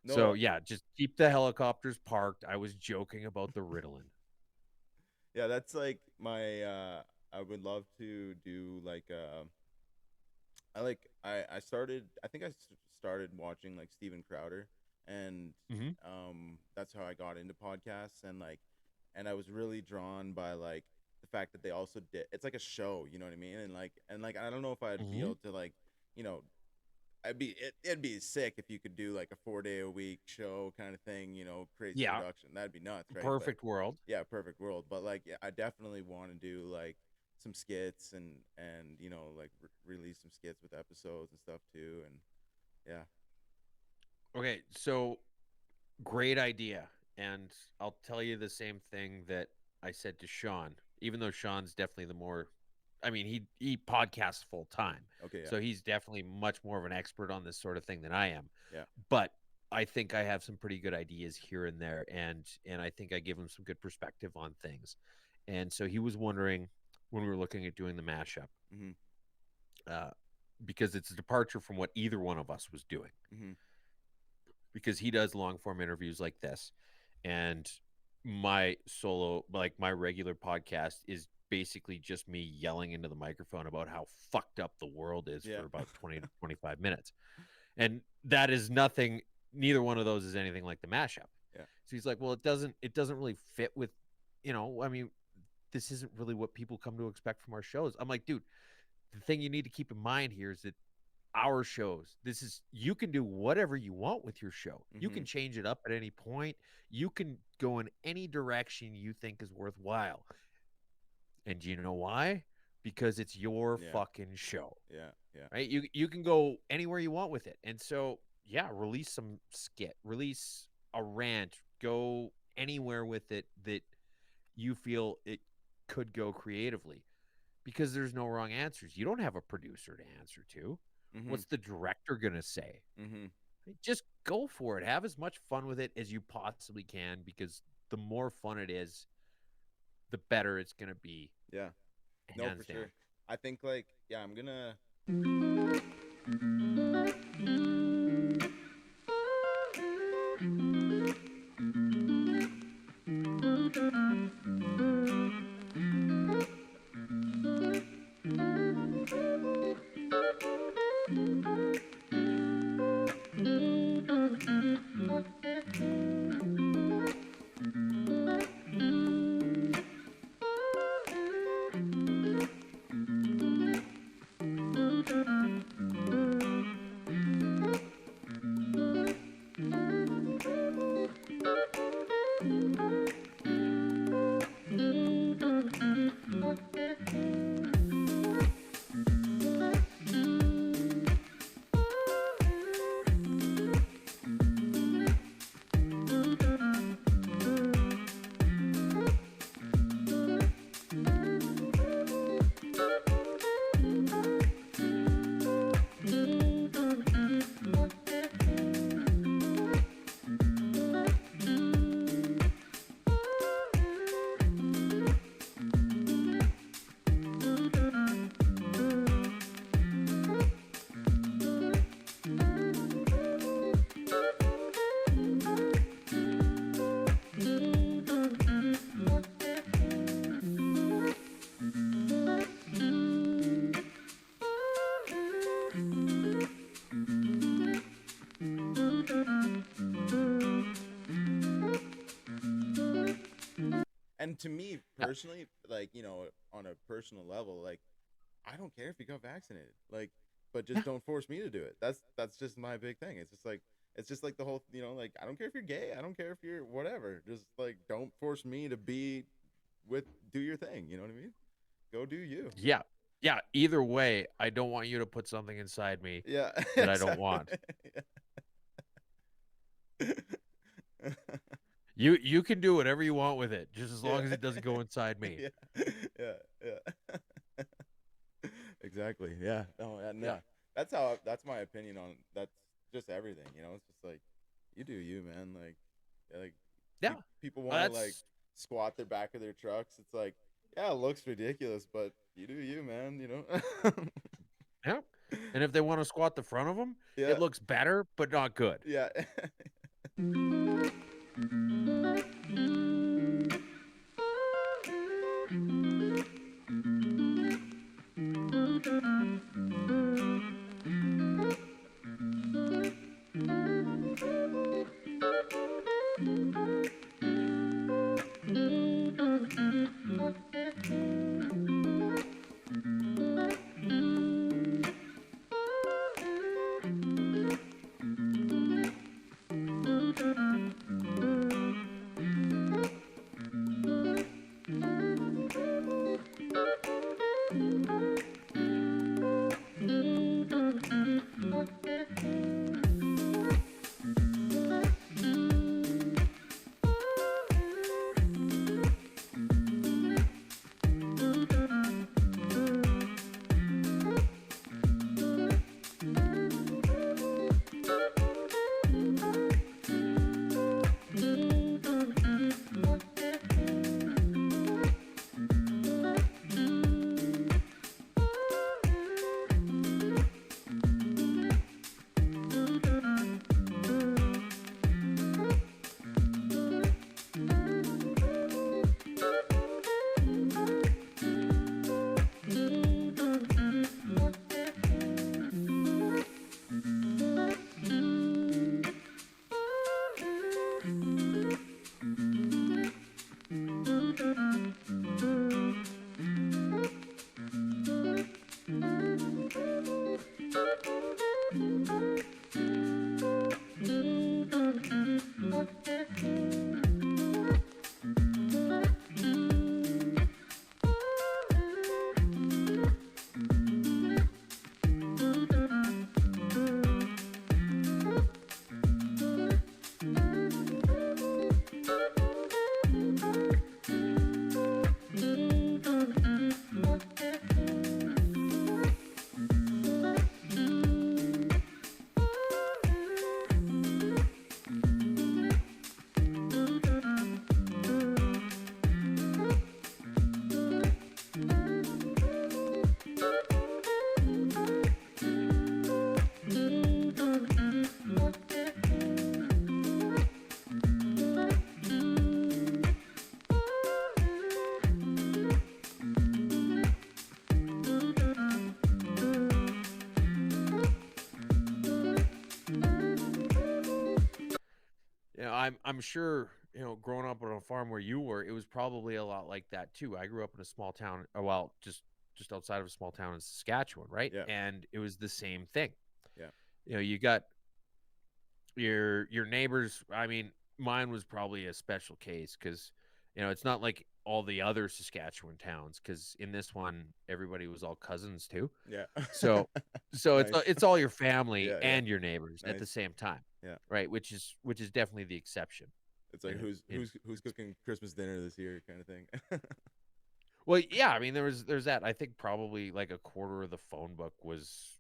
No, so just keep the helicopters parked. I was joking about the Ritalin. Yeah, that's like my. I would love to do like. I started. I think I started watching like Steven Crowder. And that's how I got into podcasts, and I was really drawn by like the fact that they also did, it's like a show, you know what I mean, and like I don't know if I'd be able to like, it'd be sick if you could do like a 4-day a week show kind of thing, crazy production. That'd be nuts, right? Perfect world. Yeah, perfect world. But like, I definitely want to do like some skits and like release some skits with episodes and stuff too, and yeah. Okay, so great idea. And I'll tell you the same thing that I said to Shaun, even though Shaun's definitely the more, I mean, he podcasts full time. Okay. Yeah. So he's definitely much more of an expert on this sort of thing than I am. Yeah. But I think I have some pretty good ideas here and there. And I think I give him some good perspective on things. And so he was wondering when we were looking at doing the mashup, because it's a departure from what either one of us was doing. Because he does long form interviews like this, and my solo, like my regular podcast, is basically just me yelling into the microphone about how fucked up the world is for about 20 to 25 minutes. And that is nothing. Neither one of those is anything like the mashup. Yeah. So he's like, well, it doesn't really fit with, I mean, this isn't really what people come to expect from our shows. I'm like, dude, the thing you need to keep in mind here is that our shows, you can do whatever you want with your show. You Mm-hmm. can change it up at any point. You can go in any direction you think is worthwhile. And do you know why? Because it's your Yeah. fucking show. Yeah. Yeah. Right? You can go anywhere you want with it. And so, yeah, release some skit, release a rant, go anywhere with it that you feel it could go creatively, because there's no wrong answers. You don't have a producer to answer to. Mm-hmm. What's the director going to say? Mm-hmm. Just go for it. Have as much fun with it as you possibly can, because the more fun it is, the better it's going to be. Yeah. No, for Hands down. sure. I think like, yeah, I'm gonna. And to me Yeah. personally, like, on a personal level, like, I don't care if you got vaccinated, like, but just Yeah. don't force me to do it. That's just my big thing. It's just like the whole, like, I don't care if you're gay, I don't care if you're whatever. Just like, don't force me to do your thing. You know what I mean? Go do you. Yeah. Yeah. Either way, I don't want you to put something inside me Yeah. that I don't want. You can do whatever you want with it, just as Yeah. long as it doesn't go inside me. Yeah. Yeah. Yeah. Exactly. Yeah. No. Yeah. Yeah. That's my opinion on that's just everything. It's just like, you do you, man. Like, yeah, like, Yeah. people want to like That's squat their back of their trucks. It's like, yeah, it looks ridiculous, but you do you, man. yeah. And if they want to squat the front of them, Yeah. it looks better, but not good. Yeah. I'm sure, growing up on a farm where you were, it was probably a lot like that too. I grew up in a small town, well, just outside of a small town in Saskatchewan, right? Yeah. And it was the same thing. Yeah. You got your neighbors. I mean, mine was probably a special case because it's not like all the other Saskatchewan towns, because in this one everybody was all cousins too. Yeah. So Nice. it's all your family Yeah. Yeah. and your neighbors at the Nice. same time, Yeah. right? Which is definitely the exception. It's like in, in who's cooking Christmas dinner this year, kind of thing. Well, yeah, I mean there's that. I think probably like a quarter of the phone book was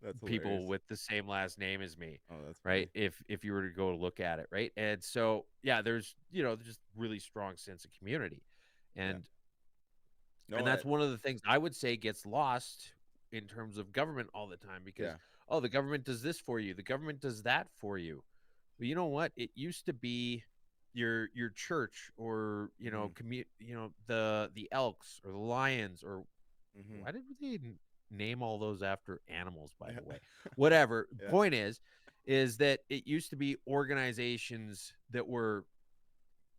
That's people hilarious. with the same last name as me, Oh, that's right? funny. If you were to go look at it, right? And so yeah, there's just really strong sense of community, Yeah. and No, that's one of the things I would say gets lost in terms of government all the time, because yeah. the government does this for you, the government does that for you. But you know what? It used to be your church, or Mhm. the Elks or the Lions, or Mhm. why did they name all those after animals, by Yeah. the way? Whatever. Yeah. Point is that it used to be organizations that were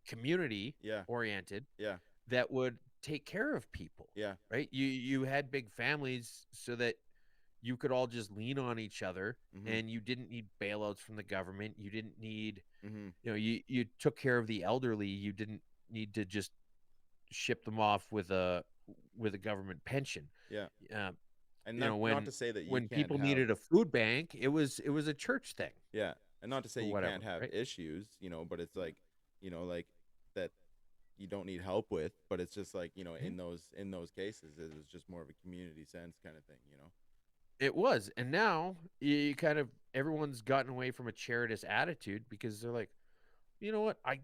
community Yeah. oriented, Yeah. that would take care of people, Yeah. right? You had big families so that you could all just lean on each other, Mhm. and you didn't need bailouts from the government. You didn't need, Mhm. you took care of the elderly. You didn't need to just ship them off with a government pension. Yeah. Uh, And not to say that you when can't people have. needed a food bank, it was a church thing Yeah, and not to say or you whatever, can't have right? issues, but it's like, like that you don't need help with, but it's just like, Mhm. in those cases, it was just more of a community sense kind of thing. It was, and now you kind of everyone's gotten away from a charitous attitude, because they're like, you know what, I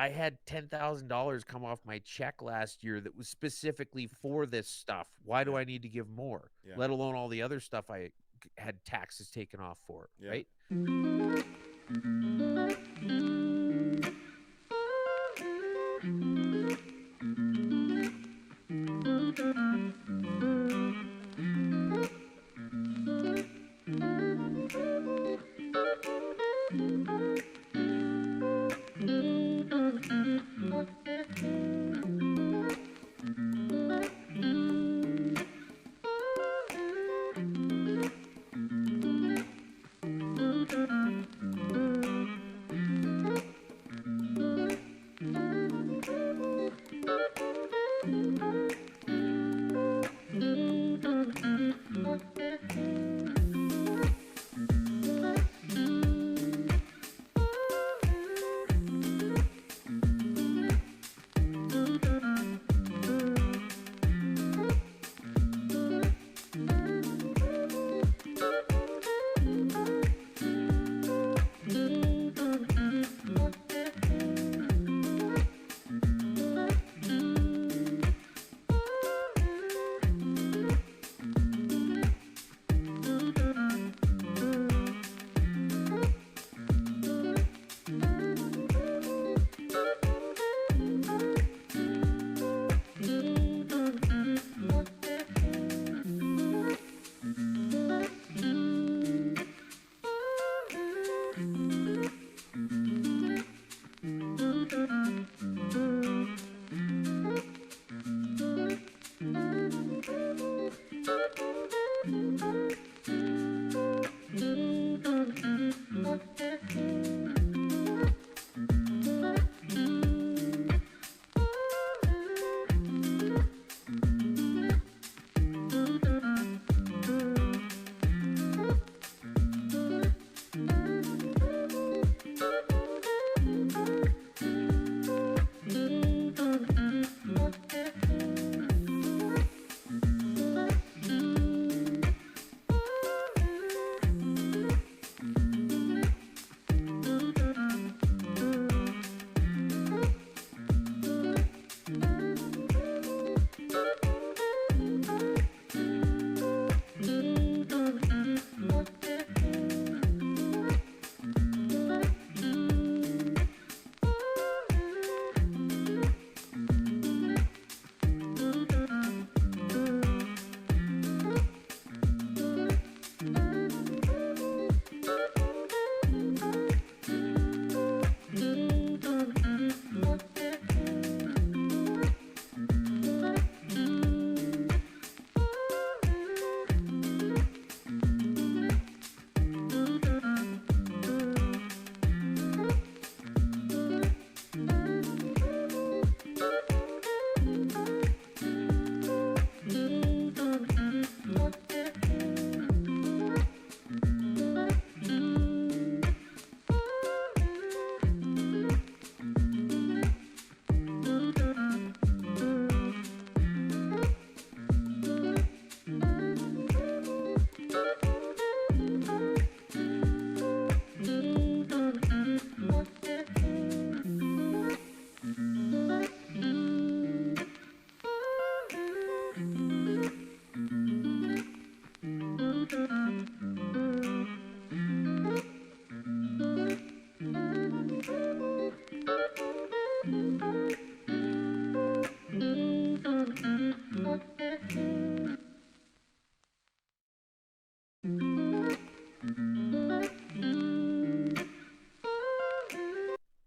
had $10,000 come off my check last year that was specifically for this stuff. Why do Yeah. I need to give more? Yeah. Let alone all the other stuff I had taxes taken off for, Yeah. right?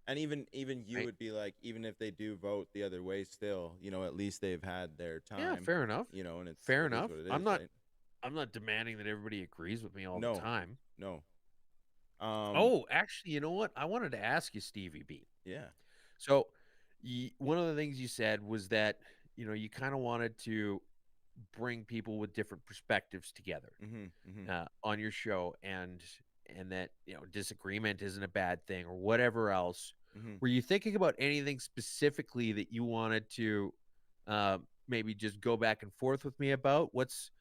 And even you Right. would be like, even if they do vote the other way, still, at least they've had their Yeah, time, fair enough. and Fair it is enough. what it I'm is, not right? I'm not demanding that everybody agrees with me all the No, time. no. Um, Oh, actually, you know what? I wanted to ask you, Stevie B. yeah. So, one of the things you said was that you kind of wanted to bring people with different perspectives together Mm-hmm. Mm-hmm. on your show, and that disagreement isn't a bad thing or whatever else. Mm-hmm. Were you thinking about anything specifically that you wanted to maybe just go back and forth with me about? Was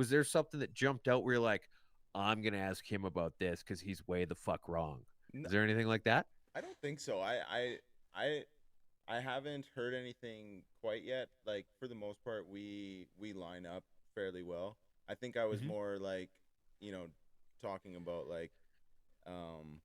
there something that jumped out where you're like, I'm gonna ask him about this because he's way the fuck wrong? No, Is there anything like that? I don't think so. I I haven't heard anything quite yet. Like, for the most part, we line up fairly well. I think I was Hmm. more like, you know, talking about like, um,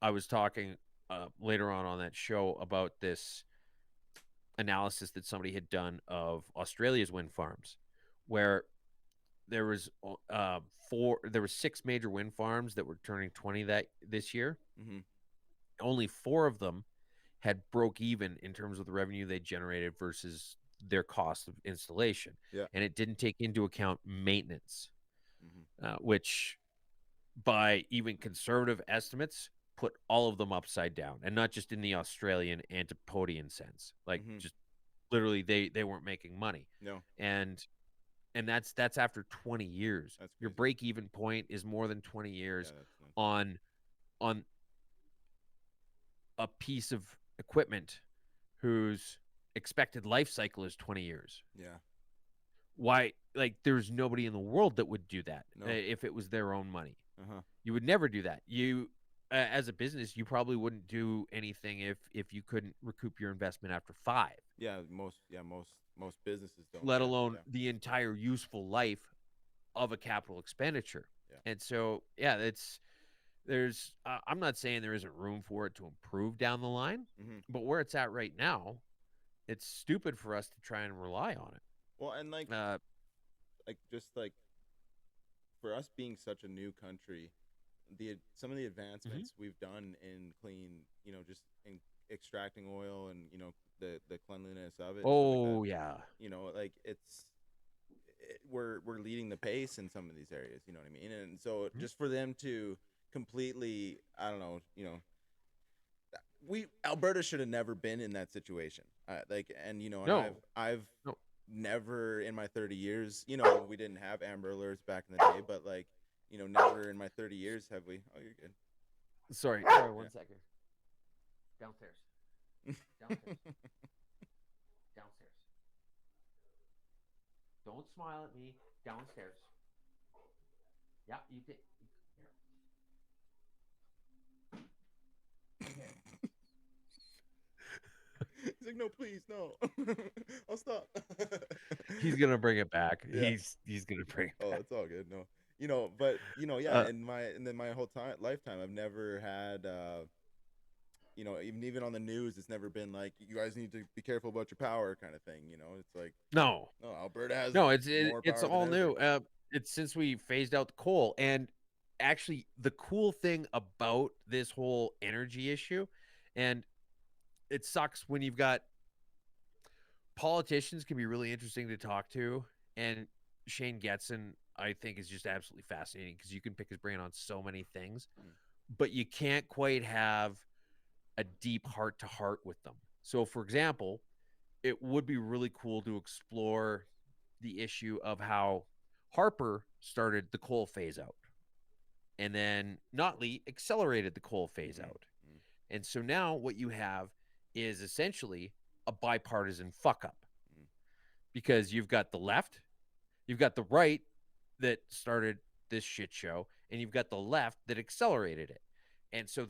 I was talking later on that show about this analysis that somebody had done of Australia's wind farms, where there was there were 6 major wind farms that were turning 20 this year. Mm-hmm. Only 4 of them had broke even in terms of the revenue they generated versus their cost of installation, Yeah. and it didn't take into account maintenance, Mm-hmm. which by even conservative estimates put all of them upside down, and not just in the Australian antipodean sense, like Mm-hmm. just literally they weren't making money. No, and that's after 20 years. that's Your crazy. break even point is more than 20 Yeah, years that's nuts. on a piece of equipment whose expected life cycle is 20 years. Yeah. Why, like, there's nobody in the world that would do that No. if it was their own money. Uh-huh. You would never do that. You as a business, you probably wouldn't do anything if you couldn't recoup your investment after 5, Most businesses don't. let Yeah. alone Yeah. the entire useful life of a capital expenditure. Yeah. And so, yeah, there's I'm not saying there isn't room for it to improve down the line, Mm-hmm. but where it's at right now, it's stupid for us to try and rely on it. Well, and Uh, just like for us being such a new country, some of the mhm. advancements we've done in clean, just in extracting oil and the cleanliness of it and stuff like that. Oh yeah. Like we're leading the pace in some of these areas. You know what I mean? And so Mhm. just for them to completely, I don't know, Alberta should have never been in that situation. And and No, I've no. never in my 30 years, we didn't have Amber Alerts back in the day, but like, never in my 30 years have we. Oh, you're good. Sorry, Yeah. one second. Downstairs. Downstairs. Downstairs. Don't smile at me. Downstairs. Yeah, you did. He's like, no, please, no. I'll stop. He's gonna bring it back. Yeah. He's gonna bring it Oh, back. it's all good. No, but yeah. Uh, In my whole lifetime, I've never had, even on the news, it's never been like, you guys need to be careful about your power kind of thing. It's like, no, no, Alberta has no. more It's power than all ever. new. It's since we phased out the coal, and actually, the cool thing about this whole energy issue, and it sucks when you've got politicians can be really interesting to talk to, and Shane Getson, I think, is just absolutely fascinating because you can pick his brain on so many things, but you can't quite have a deep heart to heart with them. So, for example, it would be really cool to explore the issue of how Harper started the coal phase out, and then Notley accelerated the coal phase Mm-hmm. out. And so now what you have is essentially a bipartisan fuck up, because you've got the left, you've got the right that started this shit show, and you've got the left that accelerated it. And so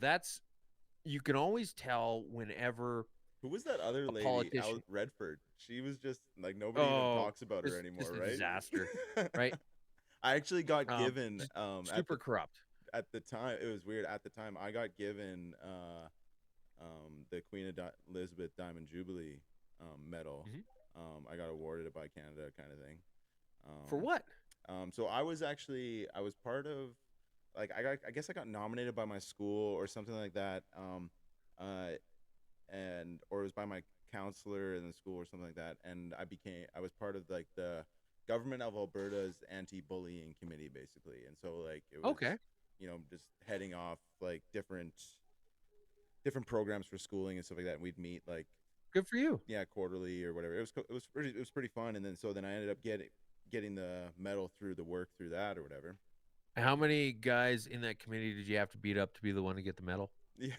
you can always tell whenever Who was that other a lady politician, out Redford? She was just like, nobody even oh, talks about her anymore, just a right? disaster, right? I actually got given Just at super corrupt. the time, it was weird. At the time, I got given the Queen of Elizabeth Diamond Jubilee medal. Mhm. I got awarded it by Canada, kind of thing. For what? So I was part of, like, I guess I got nominated by my school or something like that. Uh, or it was by my counselor in the school or something like that. And I was part of like the government of Alberta's anti-bullying committee, basically. And so like it was, Okay, just heading off like different programs for schooling and stuff like that. And we'd meet like, good for you. yeah, quarterly or whatever. It was pretty fun. And then I ended up getting the medal through the work through that or whatever. How many guys in that committee did you have to beat up to be the one to get the medal? Yeah,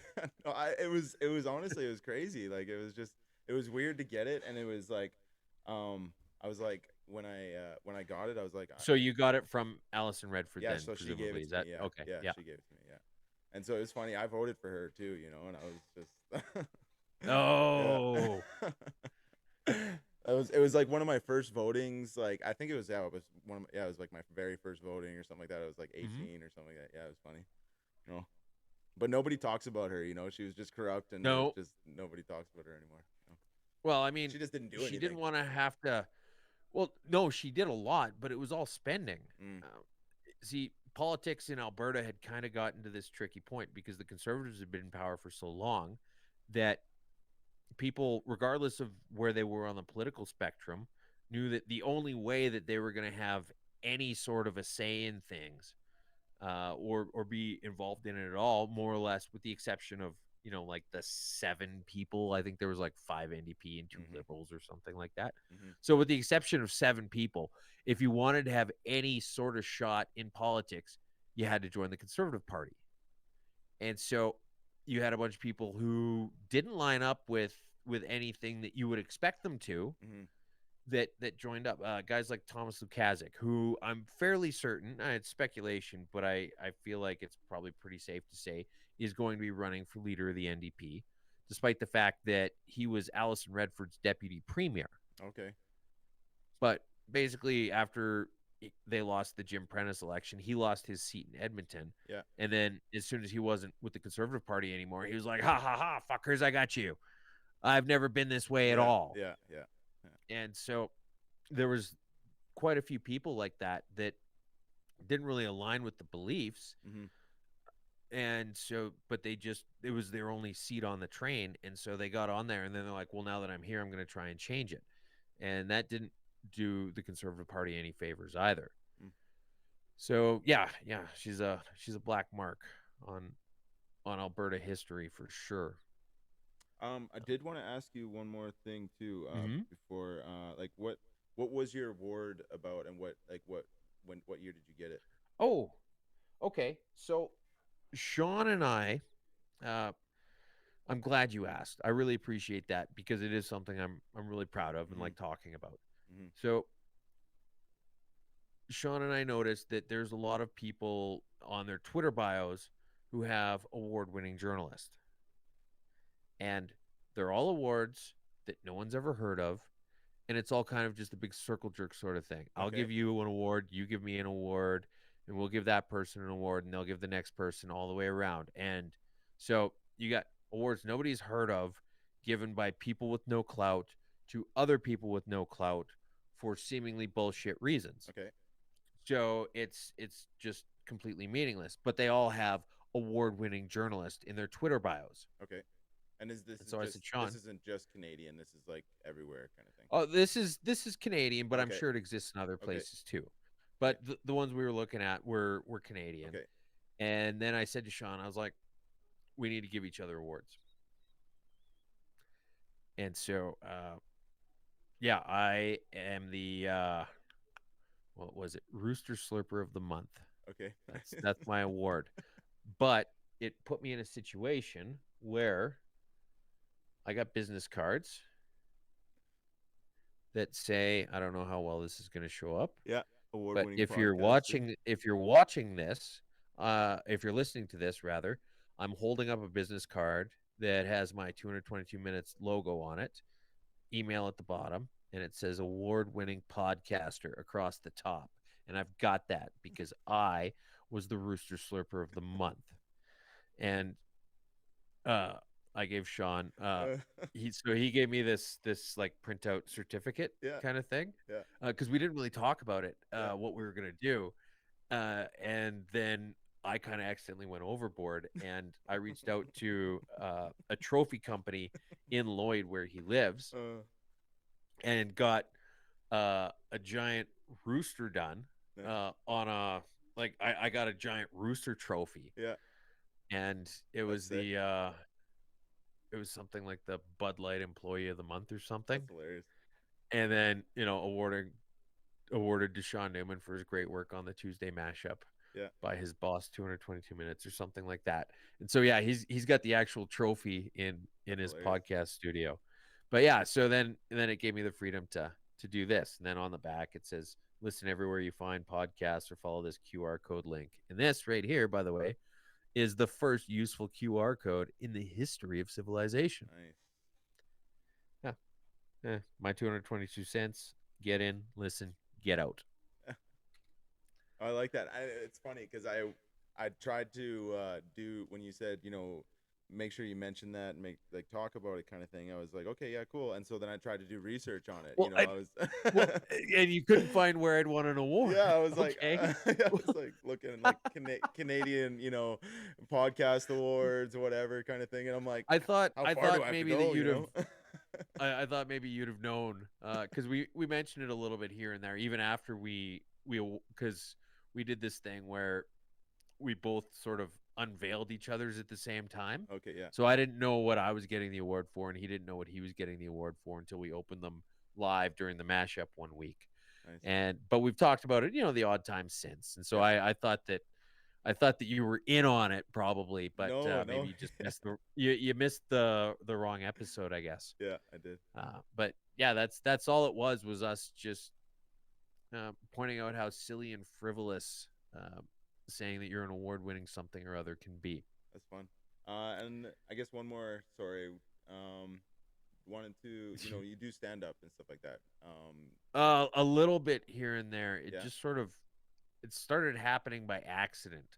no, it was honestly, it was crazy. Like it was weird to get it, and it was like, I was like, when I got it, I was like, So you got it from Allison Redford, yeah. then, So she gave presumably. it Is to me. that Yeah, okay? yeah, Yeah. she gave it to me. Yeah, and so it was funny. I voted for her too, and I was just, Oh, yeah. It was like one of my first votings. Like I think it was, yeah, it was it was like my very first voting or something like that. I was like mhm. 18 or something like that. Yeah, it was funny. You know. But nobody talks about her. She was just corrupt, and No, just nobody talks about her anymore. well, I mean, She just didn't do she anything. didn't want to have to. Well, no, she did a lot, but it was all spending. Mm. See, politics in Alberta had kind of gotten to this tricky point because the Conservatives had been in power for so long that people, regardless of where they were on the political spectrum, knew that the only way that they were going to have any sort of a say in things, or be involved in it at all, more or less, with the exception of like the 7 people. I think there was like 5 NDP and 2 Liberals or something like that. Mm-hmm. So, with the exception of 7 people, if you wanted to have any sort of shot in politics, you had to join the Conservative Party. And so you had a bunch of people who didn't line up with anything that you would expect them to, Mm-hmm. that joined up. Guys like Thomas Lukazik, who I'm fairly certain, it's speculation, but I feel like it's probably pretty safe to say is going to be running for leader of the NDP, despite the fact that he was Alison Redford's deputy premier. Okay. But basically, after they lost the Jim Prentice election, he lost his seat in Edmonton. Yeah. And then as soon as he wasn't with the Conservative Party anymore, he was like, ha, ha, ha, fuckers, I got you. I've never been this way at all. Yeah. And so there was quite a few people like that didn't really align with the beliefs. Mm-hmm. And so, but it was their only seat on the train. And so they got on there, and then they're like, well, now that I'm here, I'm going to try and change it. And that didn't do the Conservative Party any favors either. Mm. So yeah, she's a black mark on Alberta history for sure. I did want to ask you one more thing too, Mm-hmm. before, like what was your award about, and what year did you get it? Oh, okay. So Shaun and I, I'm glad you asked. I really appreciate that because it is something I'm really proud of and like talking about. Mm-hmm. So Shaun and I noticed that there's a lot of people on their Twitter bios who have award-winning journalists. And they're all awards that no one's ever heard of, and it's all kind of just a big circle jerk sort of thing. I'll give you an award, you give me an award, and we'll give that person an award, and they'll give the next person, all the way around. And so you got awards nobody's heard of, given by people with no clout to other people with no clout for seemingly bullshit reasons. Okay. So it's just completely meaningless, but they all have award-winning journalist in their Twitter bios. Okay. And So I said, Shaun, this isn't just Canadian. This is like everywhere kind of thing. oh, this is Canadian, but I'm sure it exists in other places too. But the ones we were looking at were Canadian. Okay. And then I said to Shaun, I was like, we need to give each other awards. And so, yeah, I am the what was it? Rooster Slurper of the Month. Okay. That's my award. But it put me in a situation where I got business cards that say, I don't know how well this is going to show up. Yeah. But if you're watching this, if you're listening to this rather, I'm holding up a business card that has my 222 minutes logo on it, email at the bottom, and it says award-winning podcaster across the top. And I've got that because I was the Rooster Slurper of the Month. And I gave Shaun he gave me this like printout certificate kind of thing. Yeah. Because we didn't really talk about it, what we were gonna do. And then I kind of accidentally went overboard, and I reached out to a trophy company in Lloyd where he lives, and got a giant rooster done on a I got a giant rooster trophy. Yeah. And it was it was something like the Bud Light Employee of the Month or something. That's hilarious. And then, awarded to Shaun Newman for his great work on the Tuesday Mashup by his boss, 222 minutes or something like that. And so, yeah, he's got the actual trophy in his podcast studio. But yeah, so then it gave me the freedom to do this. And then on the back, it says, listen everywhere you find podcasts or follow this QR code link. And this right here, by the way, is the first useful QR code in the history of civilization. Nice. Yeah. My 222 cents. Get in, listen, get out. I like that. It's funny because I tried to do when you said, make sure you mention that and make like talk about it kind of thing. I was like, okay, yeah, cool. And so then I tried to do research on it. Well, I was well, and you couldn't find where I'd won an yeah, award. I was like, Okay. I was like looking like Canadian, podcast awards or whatever kind of thing, and I'm like, I thought how I far do thought I have to maybe that go? you'd have I thought maybe you'd have known, because we mentioned it a little bit here and there, even after because we did this thing where we both sort of unveiled each other's at the same time. Okay, yeah, So I didn't know what I was getting the award for, and he didn't know what he was getting the award for until we opened them live during the mashup one week. nice. But we've talked about it, the odd times since. And so Yeah. I thought that you were in on it probably, but No, maybe no, you just missed the wrong episode, I guess. yeah, I did. But yeah, that's all it was us just pointing out how silly and frivolous saying that you're an award-winning something or other can be. That's fun. And I guess one more. Sorry. Wanted to, you do stand up and stuff like that. A little bit here and there. It Yeah. just sort of it started happening by accident,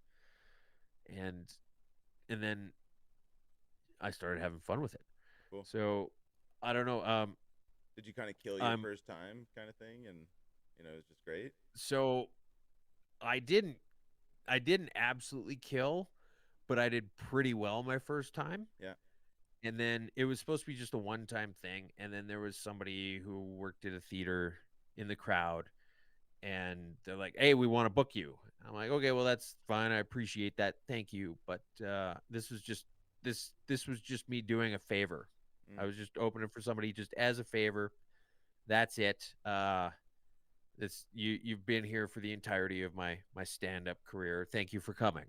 and then I started having fun with it. Cool. So I don't know. Did you kind of kill your first time, kind of thing, and it was just great? So I didn't absolutely kill, but I did pretty well my first time. Yeah. And then it was supposed to be just a one-time thing, and then there was somebody who worked at a theater in the crowd, and they're like, "Hey, we want to book you." I'm like, "Okay, well that's fine. I appreciate that. Thank you." But this was just me doing a favor. I was just opening for somebody just as a favor. That's it. You've been here for the entirety of my stand-up career. Thank you for coming.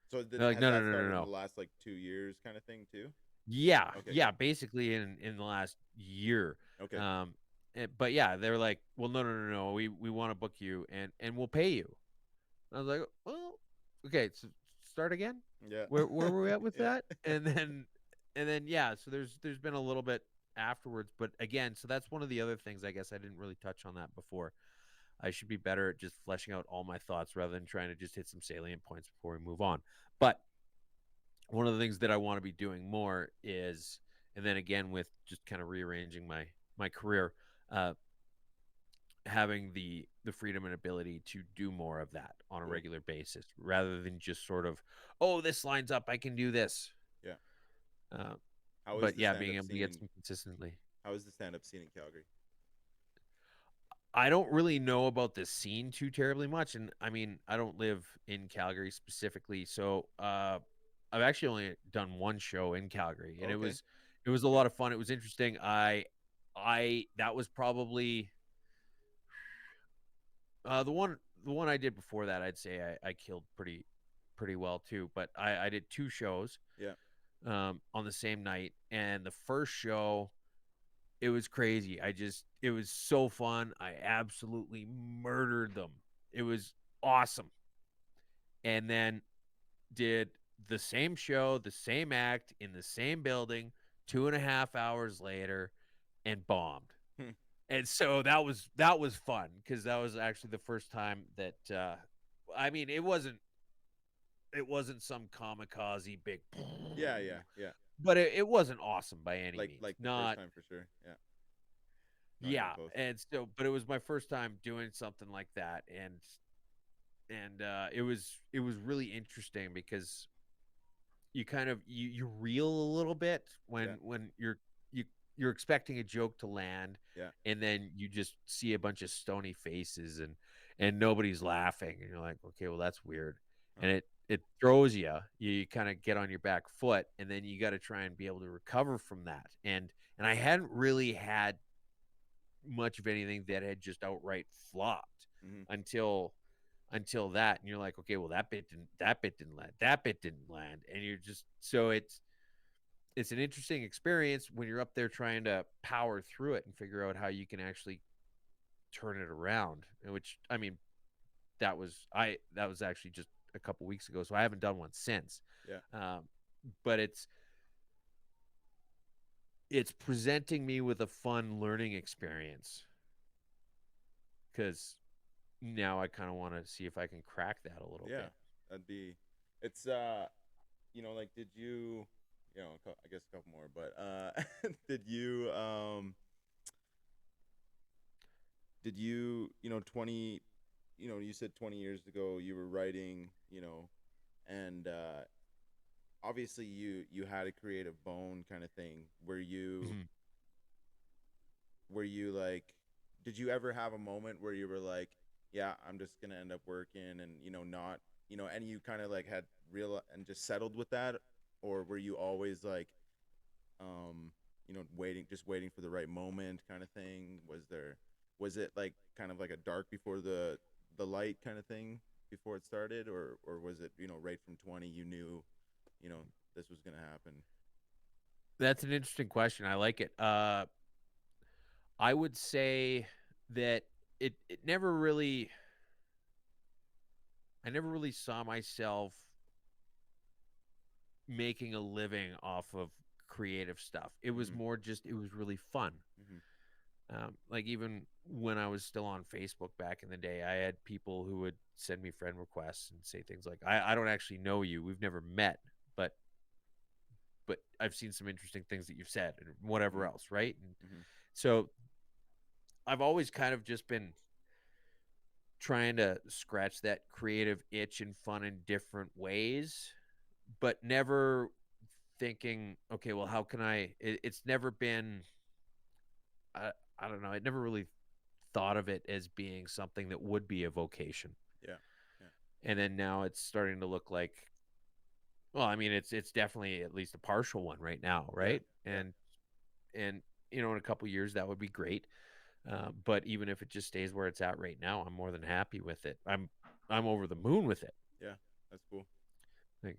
So They're like, has no, no, that no, no, started in no. the last like 2 years, kind of thing too? Yeah, Okay. yeah, basically in the last year. Okay. But yeah, they're like, well, no, no, no, no. We want to book you and we'll pay you. And I was like, well, okay, so start again. Yeah. Where were we at with Yeah. that? And then yeah, so there's been a little bit afterwards, but again, so that's one of the other things. I guess I didn't really touch on that before. I should be better at just fleshing out all my thoughts rather than trying to just hit some salient points before we move on. But one of the things that I want to be doing more is, and then again with just kind of rearranging my career, having the freedom and ability to do more of that on a Cool. regular basis rather than just sort of, oh, this lines up, I can do this. Yeah. But yeah, being able to get some consistently. How is the stand-up scene in Calgary? I don't really know about the scene too terribly much, and I mean, I don't live in Calgary specifically, so I've actually only done one show in Calgary, and Okay. it was a lot of fun. It was interesting. That was probably the one I did before that. I'd say I killed pretty well too. But I did two shows, Yeah. On the same night, and the first show, it was crazy. It was so fun. I absolutely murdered them. It was awesome. And then did the same show, the same act in the same building 2.5 hours later and bombed. And so that was fun because that was actually the first time that I mean it wasn't some kamikaze big Yeah. but it wasn't awesome by any means. Like the Not first time for sure. Yeah. Not yeah, even close. and so but it was my first time doing something like that, and it was really interesting because you kind of you reel a little bit when you're expecting a joke to land, Yeah. and then you just see a bunch of stony faces and nobody's laughing, and you're like, okay, well that's weird, and it throws you. You kind of get on your back foot, and then you got to try and be able to recover from that. And I hadn't really had much of anything that had just outright flopped until that, and you're like, okay, well that bit didn't land, and you're just so it's an interesting experience when you're up there trying to power through it and figure out how you can actually turn it around. Which I mean, that was actually just a couple weeks ago, so I haven't done one since. Yeah. But it's presenting me with a fun learning experience because now I kind of want to see if I can crack that a little bit. That'd be It's like, did you, I guess a couple more, but did you, you know, 20, you said 20 years ago you were writing, and obviously you had a creative bone kind of thing. Mhm. Were you like, did you ever have a moment where you were like, yeah, I'm just gonna end up working and not, and you kind of like had real and just settled with that, or were you always like, um waiting for the right moment kind of thing? Was it like kind of like a dark before the light kind of thing before it started, or was it, right from 20 you knew, you know this was gonna happen? That's an interesting question. I like it. I would say that it never really I never really saw myself making a living off of creative stuff. It was Mm-hmm. more just it was really fun. Mm-hmm. Like even when I was still on Facebook back in the day, I had people who would send me friend requests and say things like, I don't actually know you. We've never met, but I've seen some interesting things that you've said and whatever Mm-hmm. else, right? And Mm-hmm. so I've always kind of just been trying to scratch that creative itch and fun in different ways, but never thinking, okay, well, how can it's never been, I, I don't know, I never really thought of it as being something that would be a vocation. Yeah. Yeah. And then now it's starting to look like, well, I mean, it's definitely at least a partial one right now, Yeah. right? Yeah. And in a couple years that would be great. But even if it just stays where it's at right now, I'm more than happy with it. I'm over the moon with it. Yeah. That's cool. Like,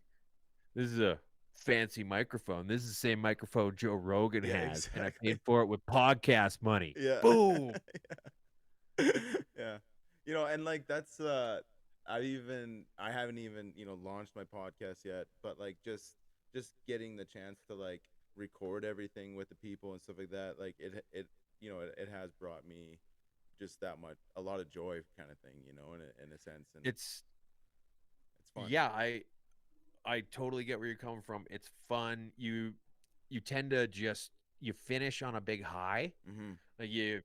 this is a fancy microphone. This is the same microphone Joe Rogan Yeah. has, and I Exactly. paid for it with podcast money. Yeah. Boom. Yeah. And like that's I haven't even, launched my podcast yet, but like just getting the chance to like record everything with the people and stuff like that, like it has brought me just that much, a lot of joy kind of thing, in a sense, and It's it's fun. yeah, I totally get where you're coming from. It's fun. You tend to just you finish on a big high. Mhm. Like you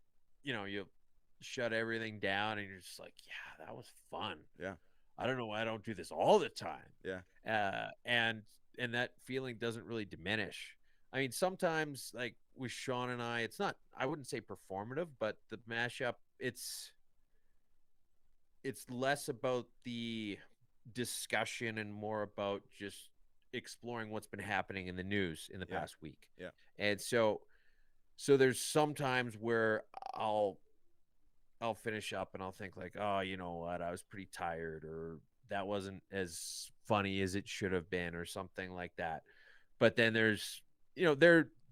shut everything down and you're just like, yeah, that was fun. Yeah. I don't know why I don't do this all the time. Yeah. Uh, and and that feeling doesn't really diminish. I mean, sometimes like with Shaun and I, it's not I wouldn't say performative, but the mashup, it's less about the discussion and more about just exploring what's been happening in the news in the Yeah. past week. Yeah. And so there's some times where I'll finish up and I'll think like, oh, you know what, I was pretty tired, or that wasn't as funny as it should have been, or something like that. But then there's,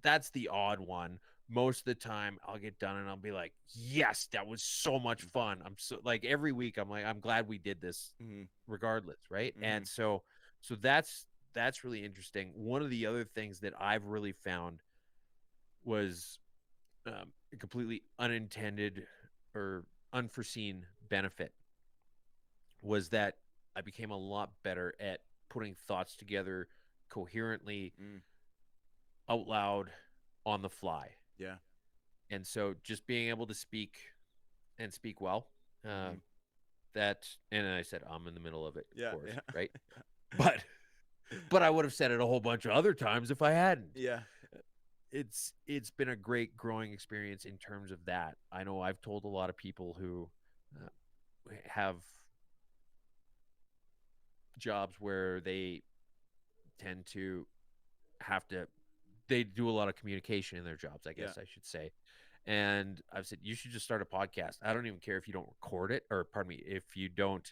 that's the odd one. Most of the time I'll get done and I'll be like, yes, that was so much fun. I'm so like every week I'm like, I'm glad we did this Mhm. regardless, right? And Mhm. so that's really interesting. One of the other things that I've really found was a completely unintended or unforeseen benefit was that I became a lot better at putting thoughts together coherently, Mm. out loud, on the fly. Yeah. And so just being able to speak and speak well, uh, Mhm. that, and I said, I'm in the middle of it, of Yeah. course, Yeah. right? But, but I would have said it a whole bunch of other times if I hadn't. Yeah. It's been a great growing experience in terms of that. I know I've told a lot of people who uh, have jobs where they tend to have to they do a lot of communication in their jobs, I Yeah. guess I should say. And I've said you should just start a podcast. I don't even care if you don't record it, or pardon me, if you don't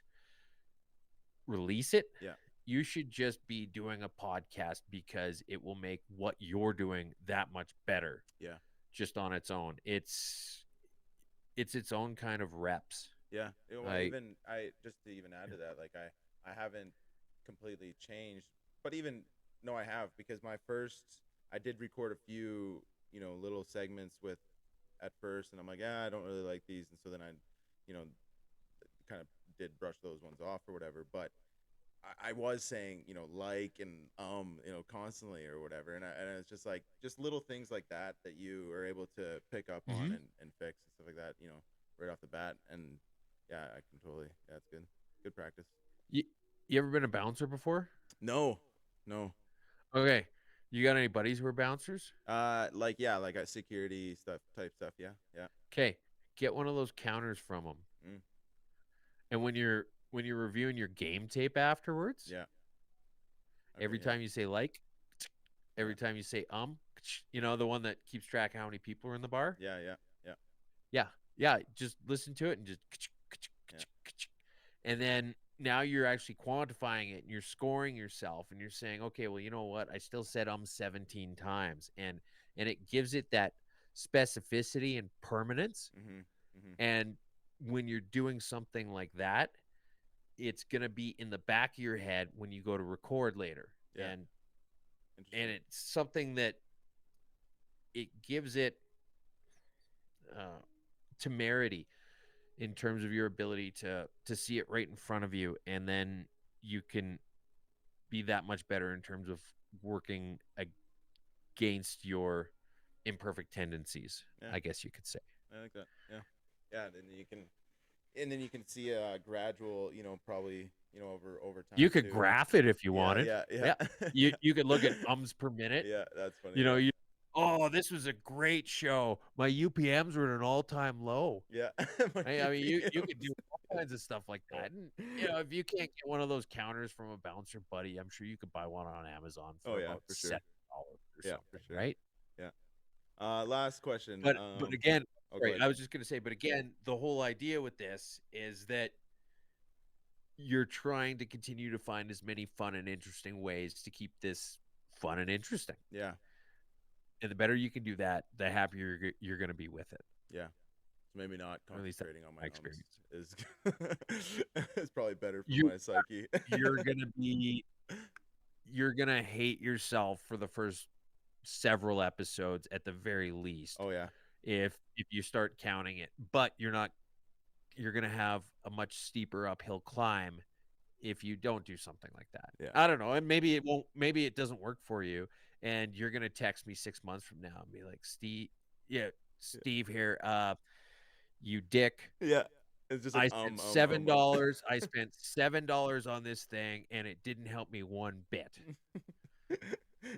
release it. Yeah. You should just be doing a podcast because it will make what you're doing that much better Yeah. just on its own. It's its own kind of reps. Yeah. Well, I even I just to even add to that, like I haven't completely changed, but even no, I have, because my first I did record a few, little segments with at first, and I'm like, yeah, I don't really like these, and so then I, you know, kind of did brush those ones off or whatever. But I was saying, like and constantly or whatever, and it's just like just little things like that that you are able to pick up on Hmm. and fix and stuff like that, right off the bat. And yeah, I can totally. Yeah, it's good practice. You, you ever been a bouncer before? No, no. Okay. You got any buddies who are bouncers? Like yeah, like security stuff type stuff. Yeah, yeah. Okay. Get one of those counters from them. Mm, And when you're reviewing your game tape afterwards, yeah. Okay. every Yeah. time you say like, Yeah. every time you say the one that keeps track of how many people are in the bar. Yeah. Yeah. Yeah. Yeah. Yeah. Just listen to it and just Yeah. and then now you're actually quantifying it and you're scoring yourself and you're saying, okay, well, you know what? I still said 17 times. And it gives it that specificity and permanence. Mhm. Mhm. And when you're doing something like that, it's gonna be in the back of your head when you go to record later. Yeah. And Interesting. it's something that it gives it uh, temerity in terms of your ability to see it right in front of you, and then you can be that much better in terms of working against your imperfect tendencies, Yeah. I guess you could say. I like that. Yeah. Yeah. And then you can see a gradual, probably, over You time could too. graph it if you Yeah. wanted. Yeah. Yeah. Yeah. You could look at ums per minute. Yeah. That's funny. You know, Yeah. oh, this was a great show. My UPMs were at an all-time low. Yeah. My I mean, you could do UPMs. all kinds of stuff like that. And if you can't get one of those counters from a bouncer buddy, I'm sure you could buy one on Amazon Oh for yeah, about for sure. $7 or Yeah, for something, sure. right? Yeah. Last question. But again, Oh, go right, ahead. I was just gonna say, but again, the whole idea with this is that you're trying to continue to find as many fun and interesting ways to keep this fun and interesting. Yeah. And the better you can do that, the happier you're going to be with it. Yeah. So maybe not Or at least that's concentrating on my my ums experience. is probably better for You my psyche. you're gonna hate yourself for the first several episodes at the very least Oh yeah. if you start counting it. But you're gonna have a much steeper uphill climb if you don't do something like that. Yeah. I don't know. And maybe it won't, maybe it doesn't work for you. And you're going to text me 6 months from now and be like, Steve here. You dick. Yeah. It's just like I spent $7. I spent $7 on this thing and it didn't help me one bit.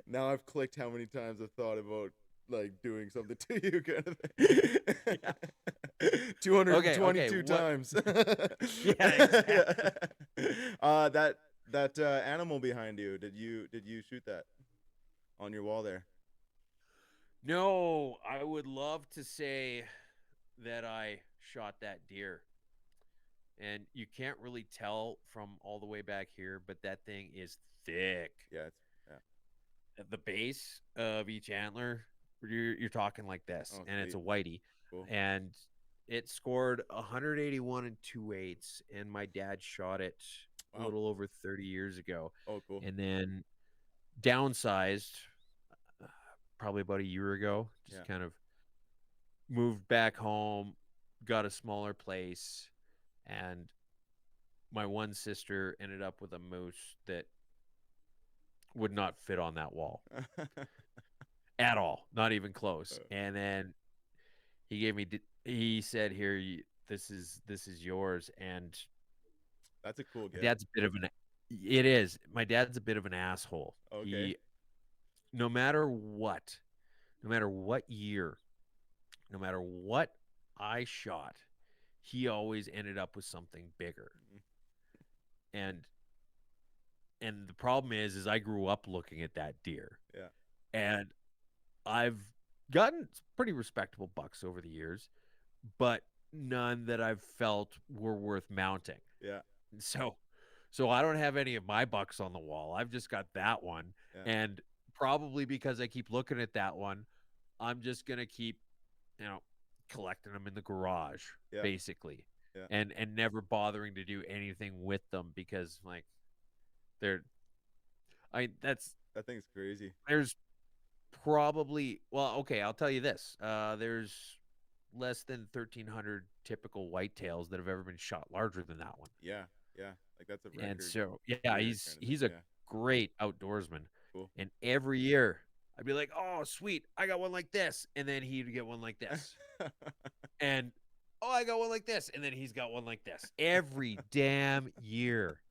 Now I've clicked how many times I've thought about like doing something to you kind of thing. Yeah. 222 times. Yeah, exactly. That animal behind you, did you shoot that on your wall there? No, I would love to say that I shot that deer. And you can't really tell from all the way back here, but that thing is thick. Yeah, yeah. At the base of each antler, you're talking like this, Oh, and it's a sweet. whitey, Cool. and it scored 181 and 2/8, and my dad shot it a Wow. little over 30 years ago, Oh, cool. and then downsized probably about a year ago. Just Yeah. kind of moved back home, got a smaller place, and my one sister ended up with a moose that would not fit on that wall at all, not even close. And then he gave me, he said, "Here, this is yours." And That's a cool my gift. dad's a bit of an, it is. My dad's a bit of an asshole. Okay. He, no matter what year, no matter what I shot, he always ended up with something bigger. And the problem is I grew up looking at that deer. Yeah. And I've gotten pretty respectable bucks over the years, but none that I've felt were worth mounting. Yeah. So I don't have any of my bucks on the wall. I've just got that one. Yeah. And probably because I keep looking at that one, I'm just going to keep, collecting them in the garage, Yeah. basically. Yeah. And never bothering to do anything with them because that thing's crazy. There's probably, well, okay, I'll tell you this. There's less than 1,300 typical whitetails that have ever been shot larger than that one. Yeah. Yeah. Like that's a And record so yeah, year kind of thing. he's a Yeah, great outdoorsman. cool. And every year I'd be like, "Oh, sweet, I got one like this," and then he'd get one like this, and oh, I got one like this, and then he's got one like this every damn year.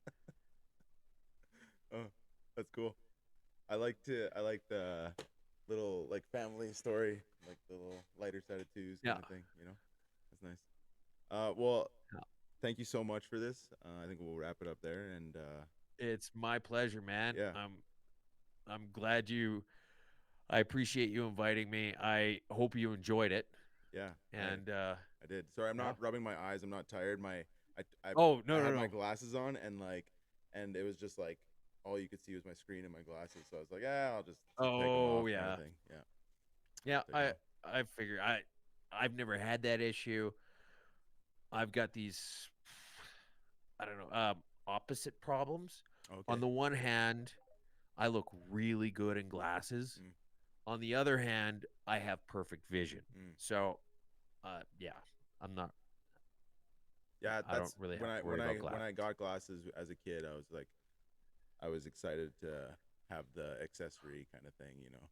Oh, that's cool. I like the little like family story, like the little lighter side of 2's Yeah. kind of thing. You know, that's nice. Well, Yeah. thank you so much for this. I think we'll wrap it up there, and It's my pleasure, man. yeah, I'm glad I appreciate you inviting me. I hope you enjoyed it. yeah, And I did. Sorry, I'm yeah. not rubbing my eyes. I'm not tired. Oh, I no, no, had my no. glasses on, and like, and it was just like all you could see was my screen and my glasses. So I was like, yeah, I'll just take them Oh, off, kind of yeah. thing. Yeah, Yeah, take 'em off. I figure I've never had that issue. I've got these I don't know, opposite problems. On Okay. the one hand, I look really good in glasses. Mm, On the other hand, I have perfect vision. mm. So, yeah, I'm not. Yeah, Yeah, I don't that's really have to worry about when I glasses. got glasses as a kid, I was like, I was excited to have the accessory kind of thing, you know.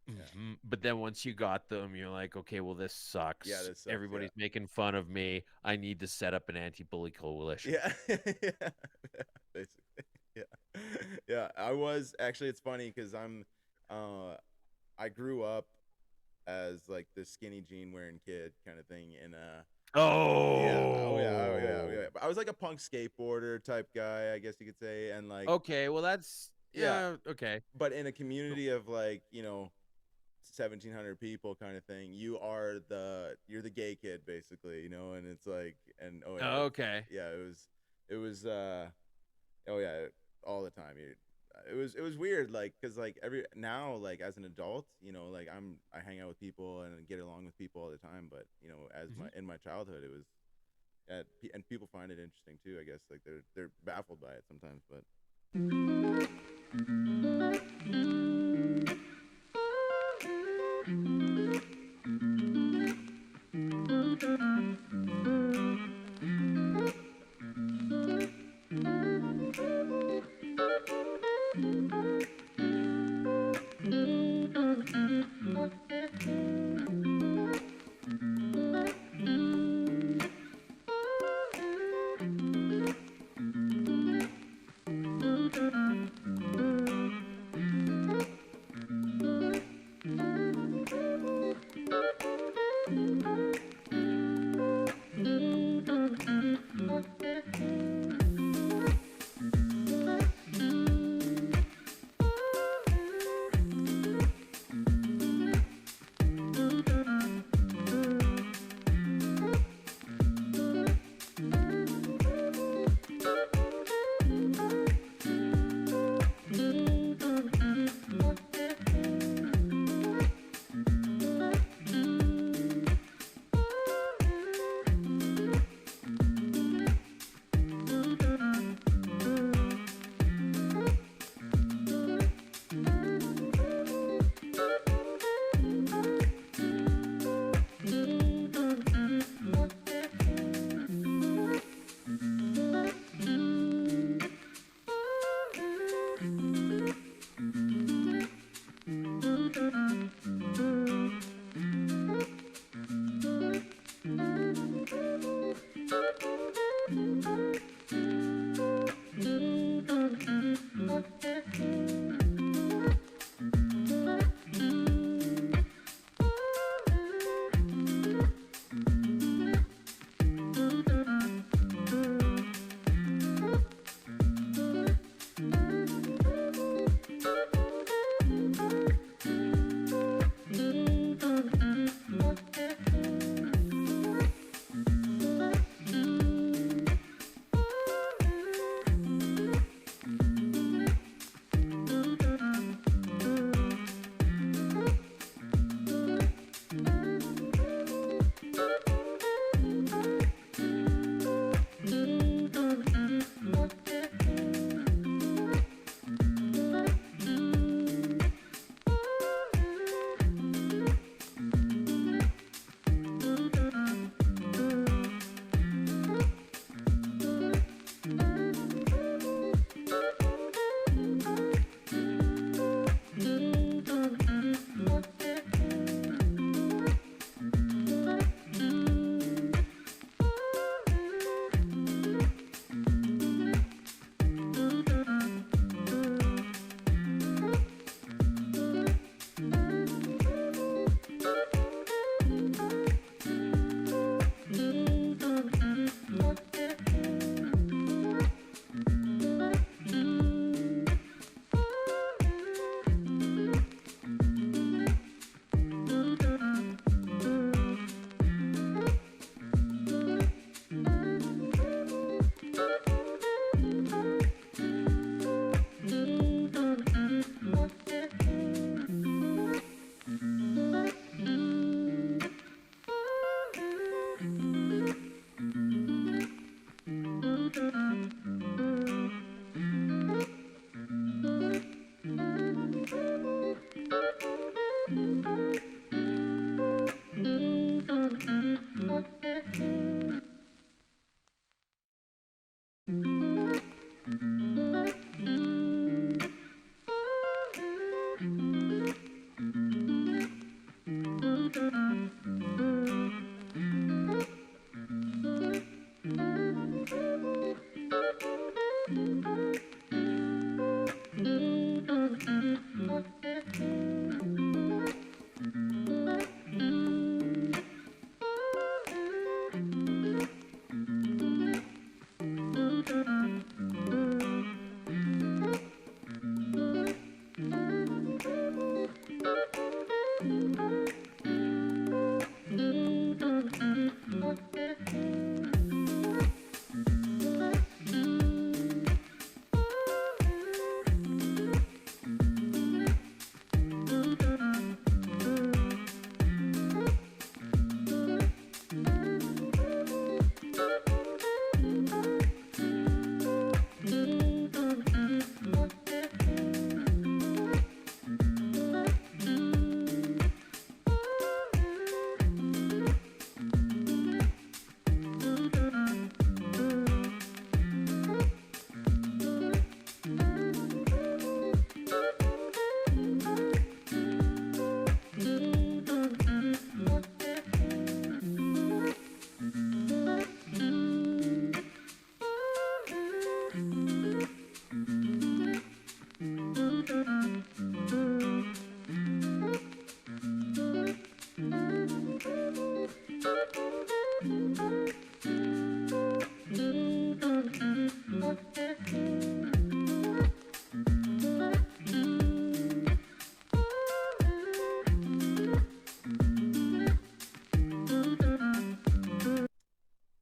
Yeah. But then once you got them, you're like, okay, well, this Yeah, sucks. this sucks. Yeah. Everybody's making fun of me. I need to set up an anti-bully coalition. Yeah. Yeah. Basically. Yeah. Yeah. I was actually it's funny because uh I grew up as like the skinny jean wearing kid kind of thing in yeah, Oh, yeah. But I was like a punk skateboarder type guy, I guess you could say, and like okay. Well, that's yeah, yeah. Okay. but in a community of like, you know, 1,700 people kind of thing, you're the gay kid basically, you know, and it's like and oh yeah, Okay. yeah, it was oh yeah, all the time. It was weird like cuz like every now like as an adult, you know, like I hang out with people and get along with people all the time, but you know, as my in my childhood it was and people find it interesting too, I guess. Like they're baffled by it sometimes, but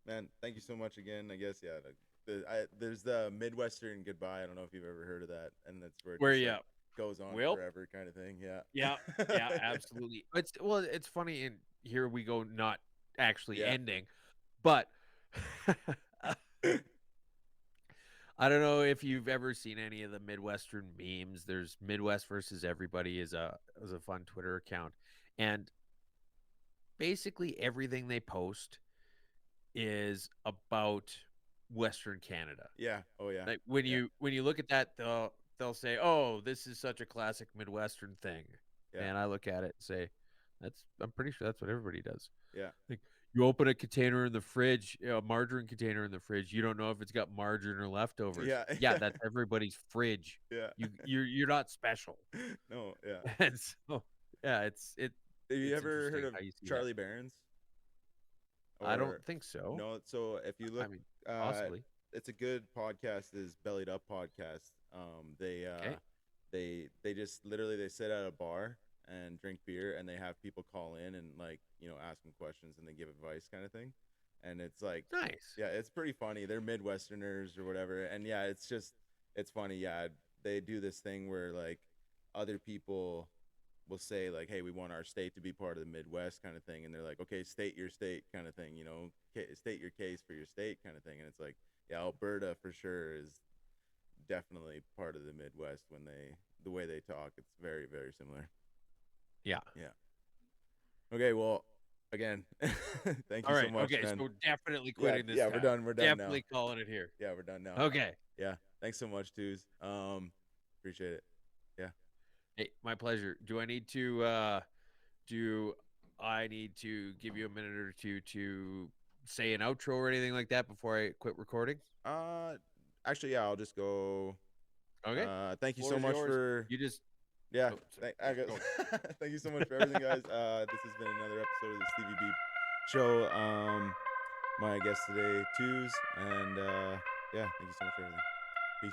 Man, thank you so much again. I guess yeah. There's the Midwestern goodbye. I don't know if you've ever heard of that, and that's where it Where just you like at? goes on Well, forever, kind of thing. Yeah. yeah, yeah, absolutely. It's funny, and here we go, not actually Yeah. ending, but I don't know if you've ever seen any of the Midwestern memes. There's Midwest versus Everybody is a fun Twitter account, and basically everything they post is about Western Canada. Yeah. Oh yeah. Like when Yeah. you look at that, they'll say, "Oh, this is such a classic Midwestern thing," Yeah. and I look at it and say, I'm pretty sure that's what everybody does. Yeah. Like you open a container in the fridge, a margarine container in the fridge, you don't know if it's got margarine or leftovers. Yeah. Yeah, that's everybody's fridge. Yeah. You're not special. No. Yeah. And so yeah, Have you it's ever heard interesting of how you see that. Charlie Barron's? I don't Or think so. no? So if you I look, mean, uh, possibly. it's a good podcast. Is Bellied Up podcast. Okay. They just literally they sit at a bar and drink beer, and they have people call in and like ask them questions, and they give advice, kind of thing. And it's like, Nice. yeah, it's pretty funny. They're Midwesterners or whatever, and yeah, it's funny. Yeah, they do this thing where like other people will say like, hey, we want our state to be part of the Midwest, kind of thing, and they're like, okay, state your state, kind of thing, state your case for your state, kind of thing. And it's like, yeah, Alberta for sure is definitely part of the Midwest. When the way they talk, it's very, very similar. Yeah. Yeah. Okay, well, again, thank All you so right. much, Okay. man. So we're definitely Yeah, quitting this yeah, we're town. done. We're done now. Definitely calling it here. Yeah, we're done now. Okay. Yeah, thanks so much, 2's. Appreciate it. Yeah. Hey, my pleasure. Do I need to give you a minute or two to say an outro or anything like that before I quit recording? Actually, yeah, I'll just go. Okay. Thank you Floor so is much yours. for. You just Yeah. oh, sorry. Go. Thank you so much for everything, guys. This has been another episode of the Stevie B Show. My guest today, 2's, and yeah, thank you so much for everything. Peace.